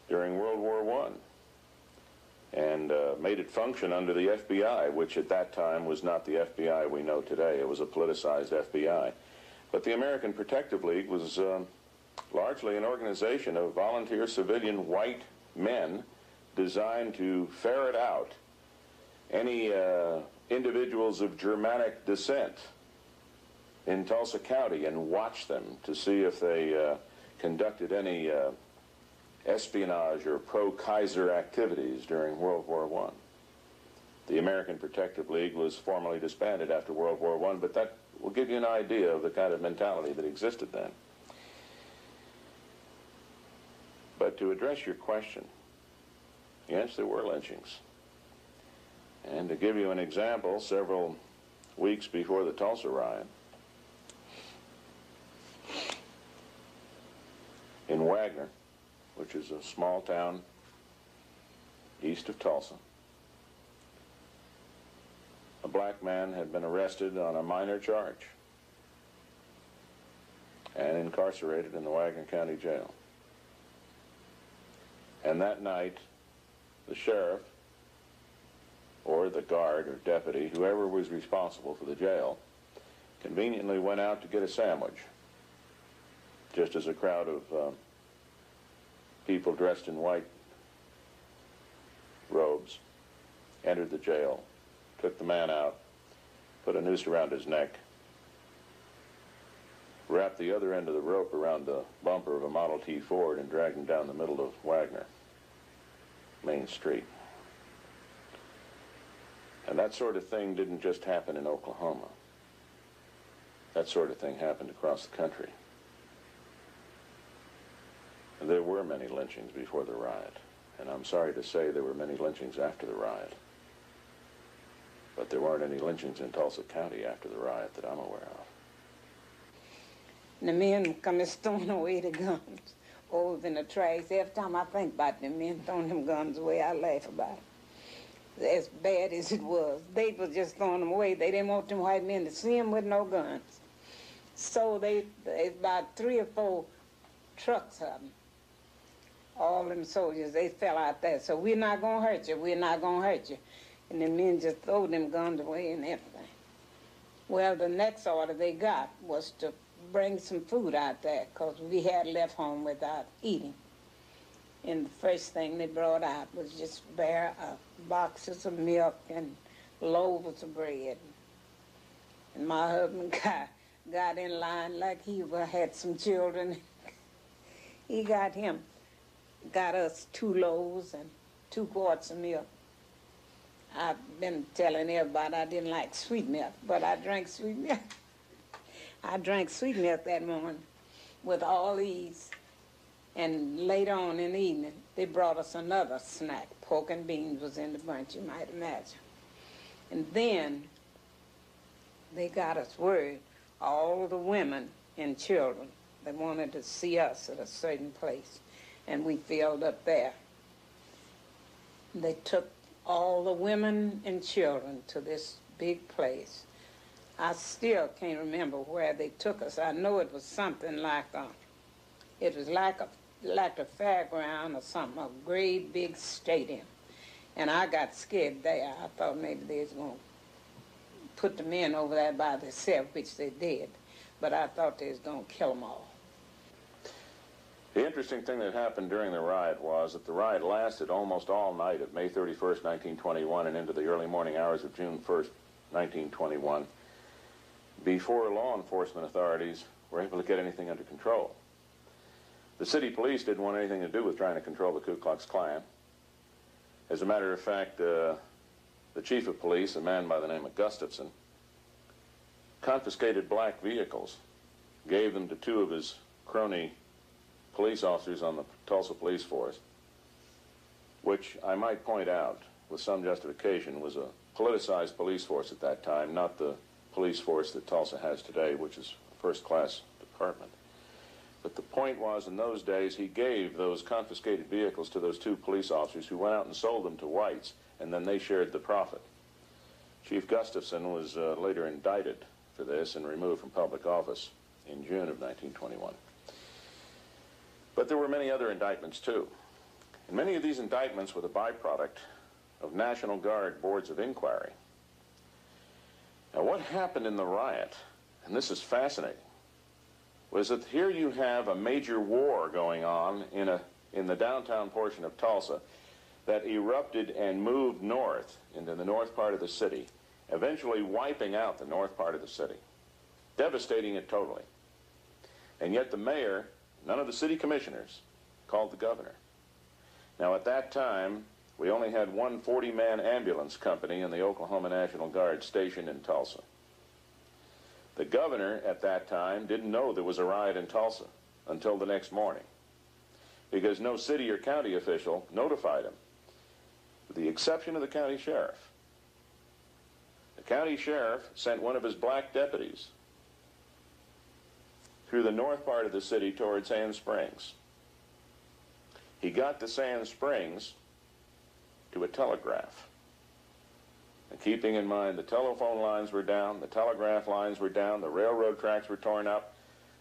Speaker 11: during World War I and made it function under the FBI, which at that time was not the FBI we know today. It was a politicized FBI. But the American Protective League was largely an organization of volunteer civilian white men designed to ferret out any individuals of Germanic descent in Tulsa County and watch them to see if they conducted any espionage or pro-Kaiser activities during World War I. The American Protective League was formally disbanded after World War I, but that will give you an idea of the kind of mentality that existed then. But to address your question, yes, there were lynchings. And to give you an example, several weeks before the Tulsa riot, in Wagner, which is a small town east of Tulsa, a black man had been arrested on a minor charge and incarcerated in the Wagner County Jail. And that night, the sheriff, or the guard or deputy, whoever was responsible for the jail, conveniently went out to get a sandwich, just as a crowd of people dressed in white robes entered the jail, took the man out, put a noose around his neck, wrapped the other end of the rope around the bumper of a Model T Ford, and dragged him down the middle of Wagner Main Street. And that sort of thing didn't just happen in Oklahoma. That sort of thing happened across the country. And there were many lynchings before the riot, and I'm sorry to say there were many lynchings after the riot. But there weren't any lynchings in Tulsa County after the riot that I'm aware of.
Speaker 12: The men come throwing away the guns over in the trash. Every time I think about them men throwing them guns away, I laugh about it. As bad as it was, they was just throwing them away. They didn't want them white men to see them with no guns. So they about 3 or 4 trucks of them. All them soldiers, they fell out there. So we're not going to hurt you. We're not going to hurt you. And the men just throw them guns away and everything. Well, the next order they got was to bring some food out there because we had left home without eating. And the first thing they brought out was just bare boxes of milk and loaves of bread. And my husband got in line like he had some children. He got us 2 loaves and 2 quarts of milk. I've been telling everybody I didn't like sweet milk, but I drank sweet milk. I drank sweet milk that morning with all these. And later on in the evening, they brought us another snack. Pork and beans was in the bunch, you might imagine. And then they got us word, all the women and children, they wanted to see us at a certain place. And we filled up there. They took all the women and children to this big place. I still can't remember where they took us. I know it was something like it was like a fairground or something, a great big stadium. And I got scared there. I thought maybe they was going to put the men over there by themselves, which they did. But I thought they was going to kill them all.
Speaker 11: The interesting thing that happened during the riot was that the riot lasted almost all night of May 31st, 1921, and into the early morning hours of June 1st, 1921, before law enforcement authorities were able to get anything under control. The city police didn't want anything to do with trying to control the Ku Klux Klan. As a matter of fact, the chief of police, a man by the name of Gustafson, confiscated black vehicles, gave them to 2 of his crony police officers on the Tulsa police force, which I might point out with some justification was a politicized police force at that time, not the police force that Tulsa has today, which is a first-class department. But the point was, in those days, he gave those confiscated vehicles to those 2 police officers who went out and sold them to whites, and then they shared the profit. Chief Gustafson was later indicted for this and removed from public office in June of 1921. But there were many other indictments, too. And many of these indictments were the byproduct of National Guard boards of inquiry. Now, what happened in the riot, and this is fascinating, was that here you have a major war going on in the downtown portion of Tulsa that erupted and moved north into the north part of the city, eventually wiping out the north part of the city, devastating it totally. And yet the mayor, none of the city commissioners, called the governor. Now at that time, we only had one 40-man ambulance company in the Oklahoma National Guard stationed in Tulsa. The governor at that time didn't know there was a riot in Tulsa until the next morning, because no city or county official notified him, with the exception of the county sheriff. The county sheriff sent one of his black deputies through the north part of the city toward Sand Springs. He got to Sand Springs to a telegraph. And keeping in mind the telephone lines were down, the telegraph lines were down, the railroad tracks were torn up,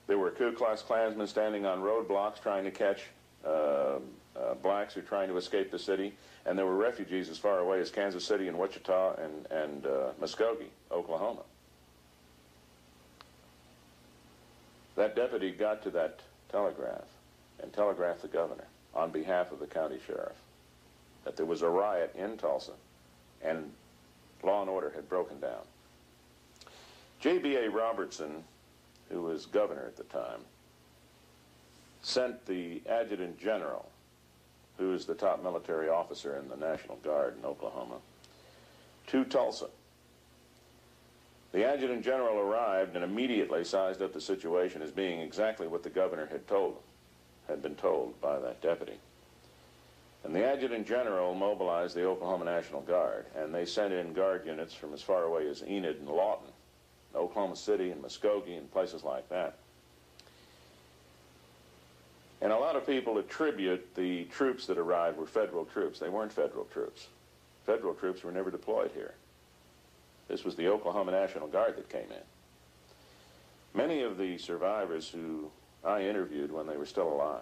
Speaker 11: there were Ku Klux Klansmen standing on roadblocks trying to catch blacks who were trying to escape the city, and there were refugees as far away as Kansas City and Wichita and Muskogee, Oklahoma. That deputy got to that telegraph and telegraphed the governor on behalf of the county sheriff that there was a riot in Tulsa and law and order had broken down. J.B.A. Robertson, who was governor at the time, sent the adjutant general, who is the top military officer in the National Guard in Oklahoma, to Tulsa. The adjutant general arrived and immediately sized up the situation as being exactly what the governor had been told by that deputy. And the adjutant general mobilized the Oklahoma National Guard, and they sent in guard units from as far away as Enid and Lawton, Oklahoma City and Muskogee and places like that. And a lot of people attribute the troops that arrived were federal troops. They weren't federal troops. Federal troops were never deployed here. This was the Oklahoma National Guard that came in. Many of the survivors who I interviewed when they were still alive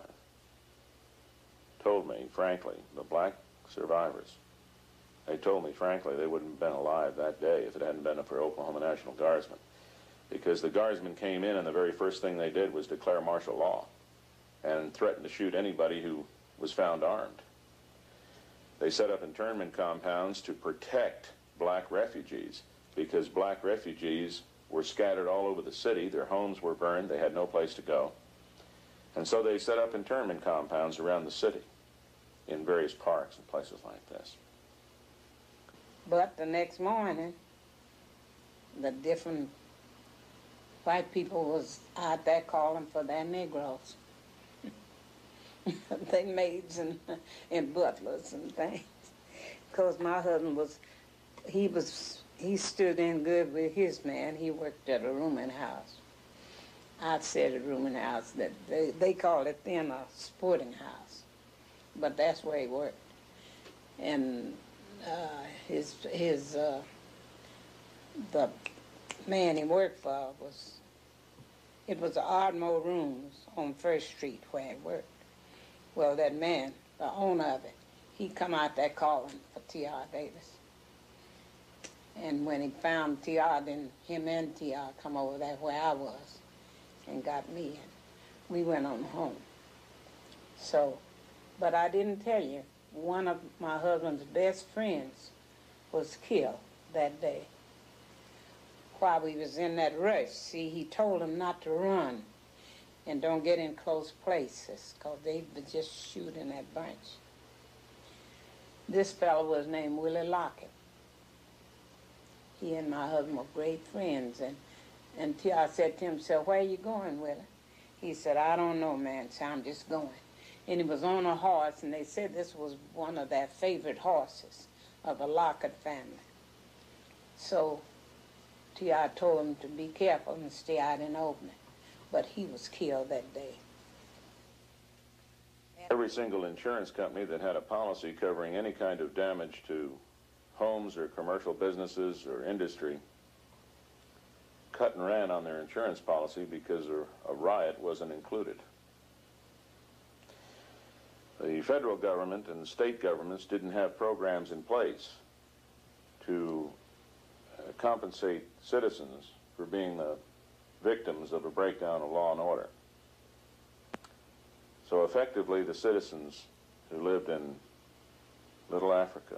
Speaker 11: told me, frankly, the black survivors, they told me, frankly, they wouldn't have been alive that day if it hadn't been for Oklahoma National Guardsmen. Because the Guardsmen came in and the very first thing they did was declare martial law and threatened to shoot anybody who was found armed. They set up internment compounds to protect black refugees, because black refugees were scattered all over the city. Their homes were burned. They had no place to go. And so they set up internment compounds around the city in various parks and places like this.
Speaker 12: But the next morning, the different white people was out there calling for their Negroes. They maids and butlers and things. Because my husband he stood in good with his man. He worked at a rooming house. I'd said a rooming house. That they called it then a sporting house. But that's where he worked. And the man he worked for it was the Ardmore Rooms on First Street where he worked. Well, that man, the owner of it, he come out there calling for T.R. Davis. And when he found T.R., then him and T.R. come over there where I was and got me, and we went on home. So, but I didn't tell you, one of my husband's best friends was killed that day. While we was in that rush, see, he told him not to run and don't get in close places, because they would just shoot in that bunch. This fellow was named Willie Lockett. He and my husband were great friends, and I said to him, so where are you going, Willie? He said, I don't know, man, so I'm just going. And he was on a horse, and they said this was one of their favorite horses of the Lockett family. So T.I. told him to be careful and stay out in opening. But he was killed that day.
Speaker 11: Every single insurance company that had a policy covering any kind of damage to homes or commercial businesses or industry cut and ran on their insurance policy because a riot wasn't included. The federal government and the state governments didn't have programs in place to compensate citizens for being the victims of a breakdown of law and order. So effectively, the citizens who lived in Little Africa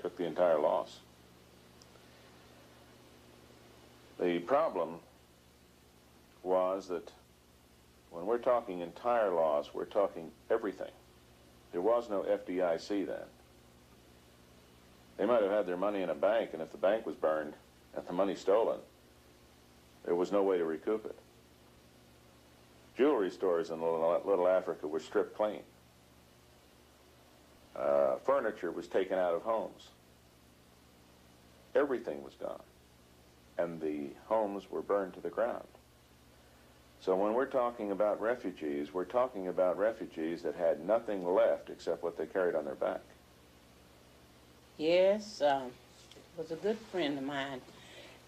Speaker 11: took the entire loss. The problem was that when we're talking entire loss, we're talking everything. There was no FDIC then. They might have had their money in a bank, and if the bank was burned and the money stolen, there was no way to recoup it. Jewelry stores in Little Africa were stripped clean. Furniture was taken out of homes. Everything was gone. And the homes were burned to the ground. So when we're talking about refugees, we're talking about refugees that had nothing left except what they carried on their back.
Speaker 12: Yes, was a good friend of mine.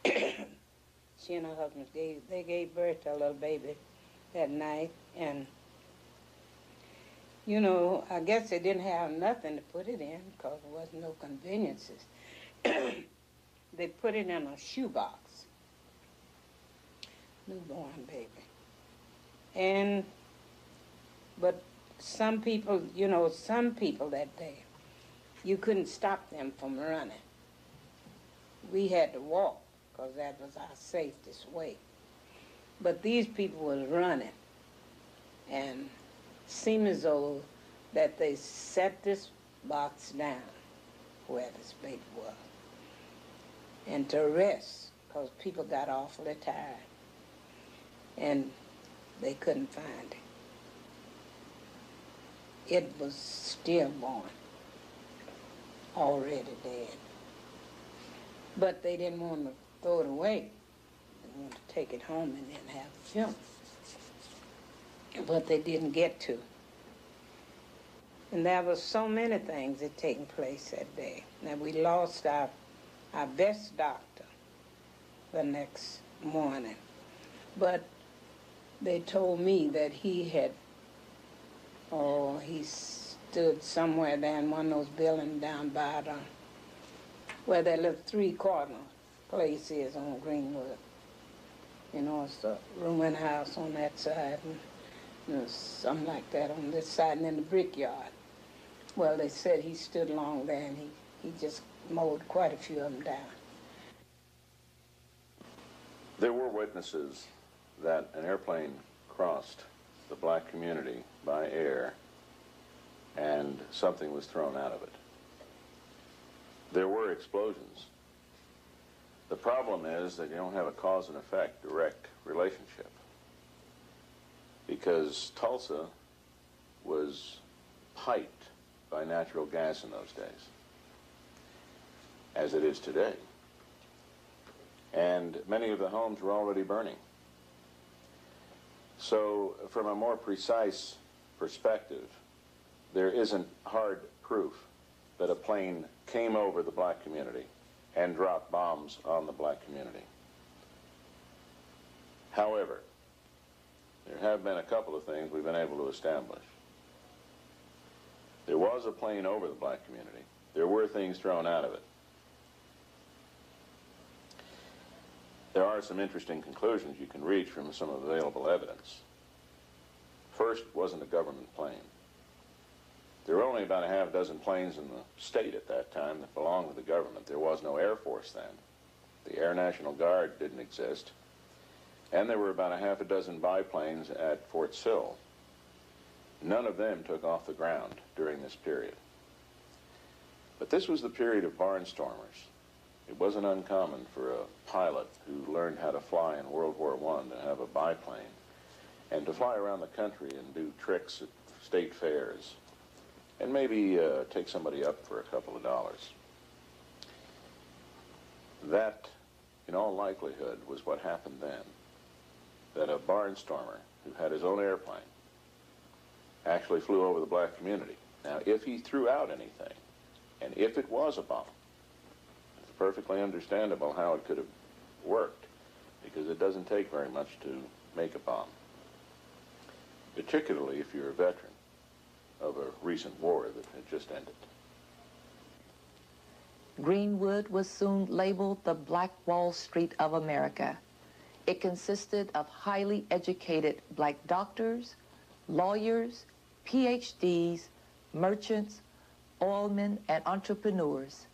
Speaker 12: She and her husband, they gave birth to a little baby that night, and you know, I guess they didn't have nothing to put it in because there wasn't no conveniences. They put it in a shoebox, newborn baby. But some people, you know, some people that day, you couldn't stop them from running. We had to walk because that was our safest way. But these people was running, and seemed as though that they set this box down where this baby was and to rest because people got awfully tired and they couldn't find it. It was stillborn, already dead. But they didn't want to throw it away. They wanted to take it home and then have a funeral. But they didn't get to. And there was so many things that taken place that day. Now we lost our best doctor the next morning. But they told me that he had, he stood somewhere there in one of those buildings down by where that little three-corner place is on Greenwood. You know, it's a ruined house on that side, and you know, something like that on this side, and then the brickyard. Well, they said he stood along there, and he just mowed quite a few of them down.
Speaker 11: There were witnesses that an airplane crossed the black community by air and something was thrown out of it. There were explosions. The problem is that you don't have a cause and effect direct relationship, because Tulsa was piped by natural gas in those days, as it is today. And many of the homes were already burning. So from a more precise perspective, there isn't hard proof that a plane came over the black community and dropped bombs on the black community. However, there have been a couple of things we've been able to establish. There was a plane over the black community. There were things thrown out of it. There are some interesting conclusions you can reach from some available evidence. First, it wasn't a government plane. There were only about a half dozen planes in the state at that time that belonged to the government. There was no Air Force then. The Air National Guard didn't exist. And there were about a half a dozen biplanes at Fort Sill. None of them took off the ground during this period. But this was the period of barnstormers. It wasn't uncommon for a pilot who learned how to fly in World War I to have a biplane and to fly around the country and do tricks at state fairs and maybe take somebody up for a couple of dollars. That, in all likelihood, was what happened then. That a barnstormer who had his own airplane actually flew over the black community. Now, if he threw out anything, and if it was a bomb, it's perfectly understandable how it could have worked, because it doesn't take very much to make a bomb, particularly if you're a veteran of a recent war that had just ended.
Speaker 13: Greenwood was soon labeled the Black Wall Street of America. It consisted of highly educated black doctors, lawyers, PhDs, merchants, oilmen, and entrepreneurs.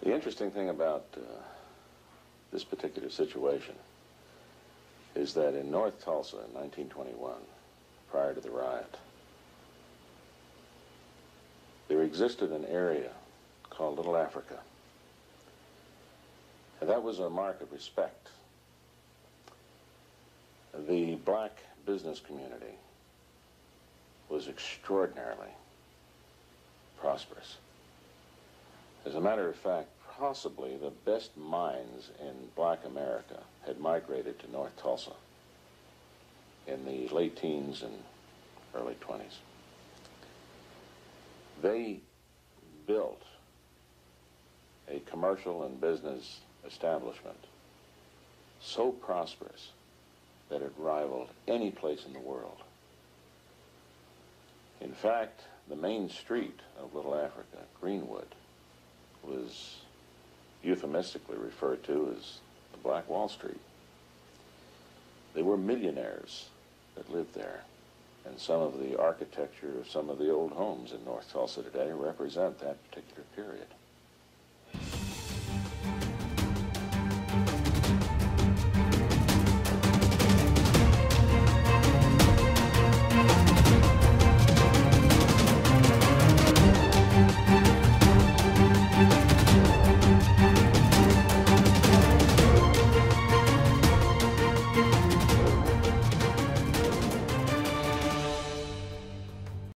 Speaker 14: The interesting thing about this particular situation is that in North Tulsa in 1921, prior to the riot, there existed an area called Little Africa. And that was a mark of respect. The black business community was extraordinarily prosperous. As a matter of fact, possibly the best minds in black America had migrated to North Tulsa in the late teens and early 20s. They built a commercial and business establishment so prosperous that it rivaled any place in the world. In fact, the main street of Little Africa, Greenwood, was euphemistically referred to as the Black Wall Street. They were millionaires that lived there, and some of the architecture of some of the old homes in North Tulsa today represent that particular period.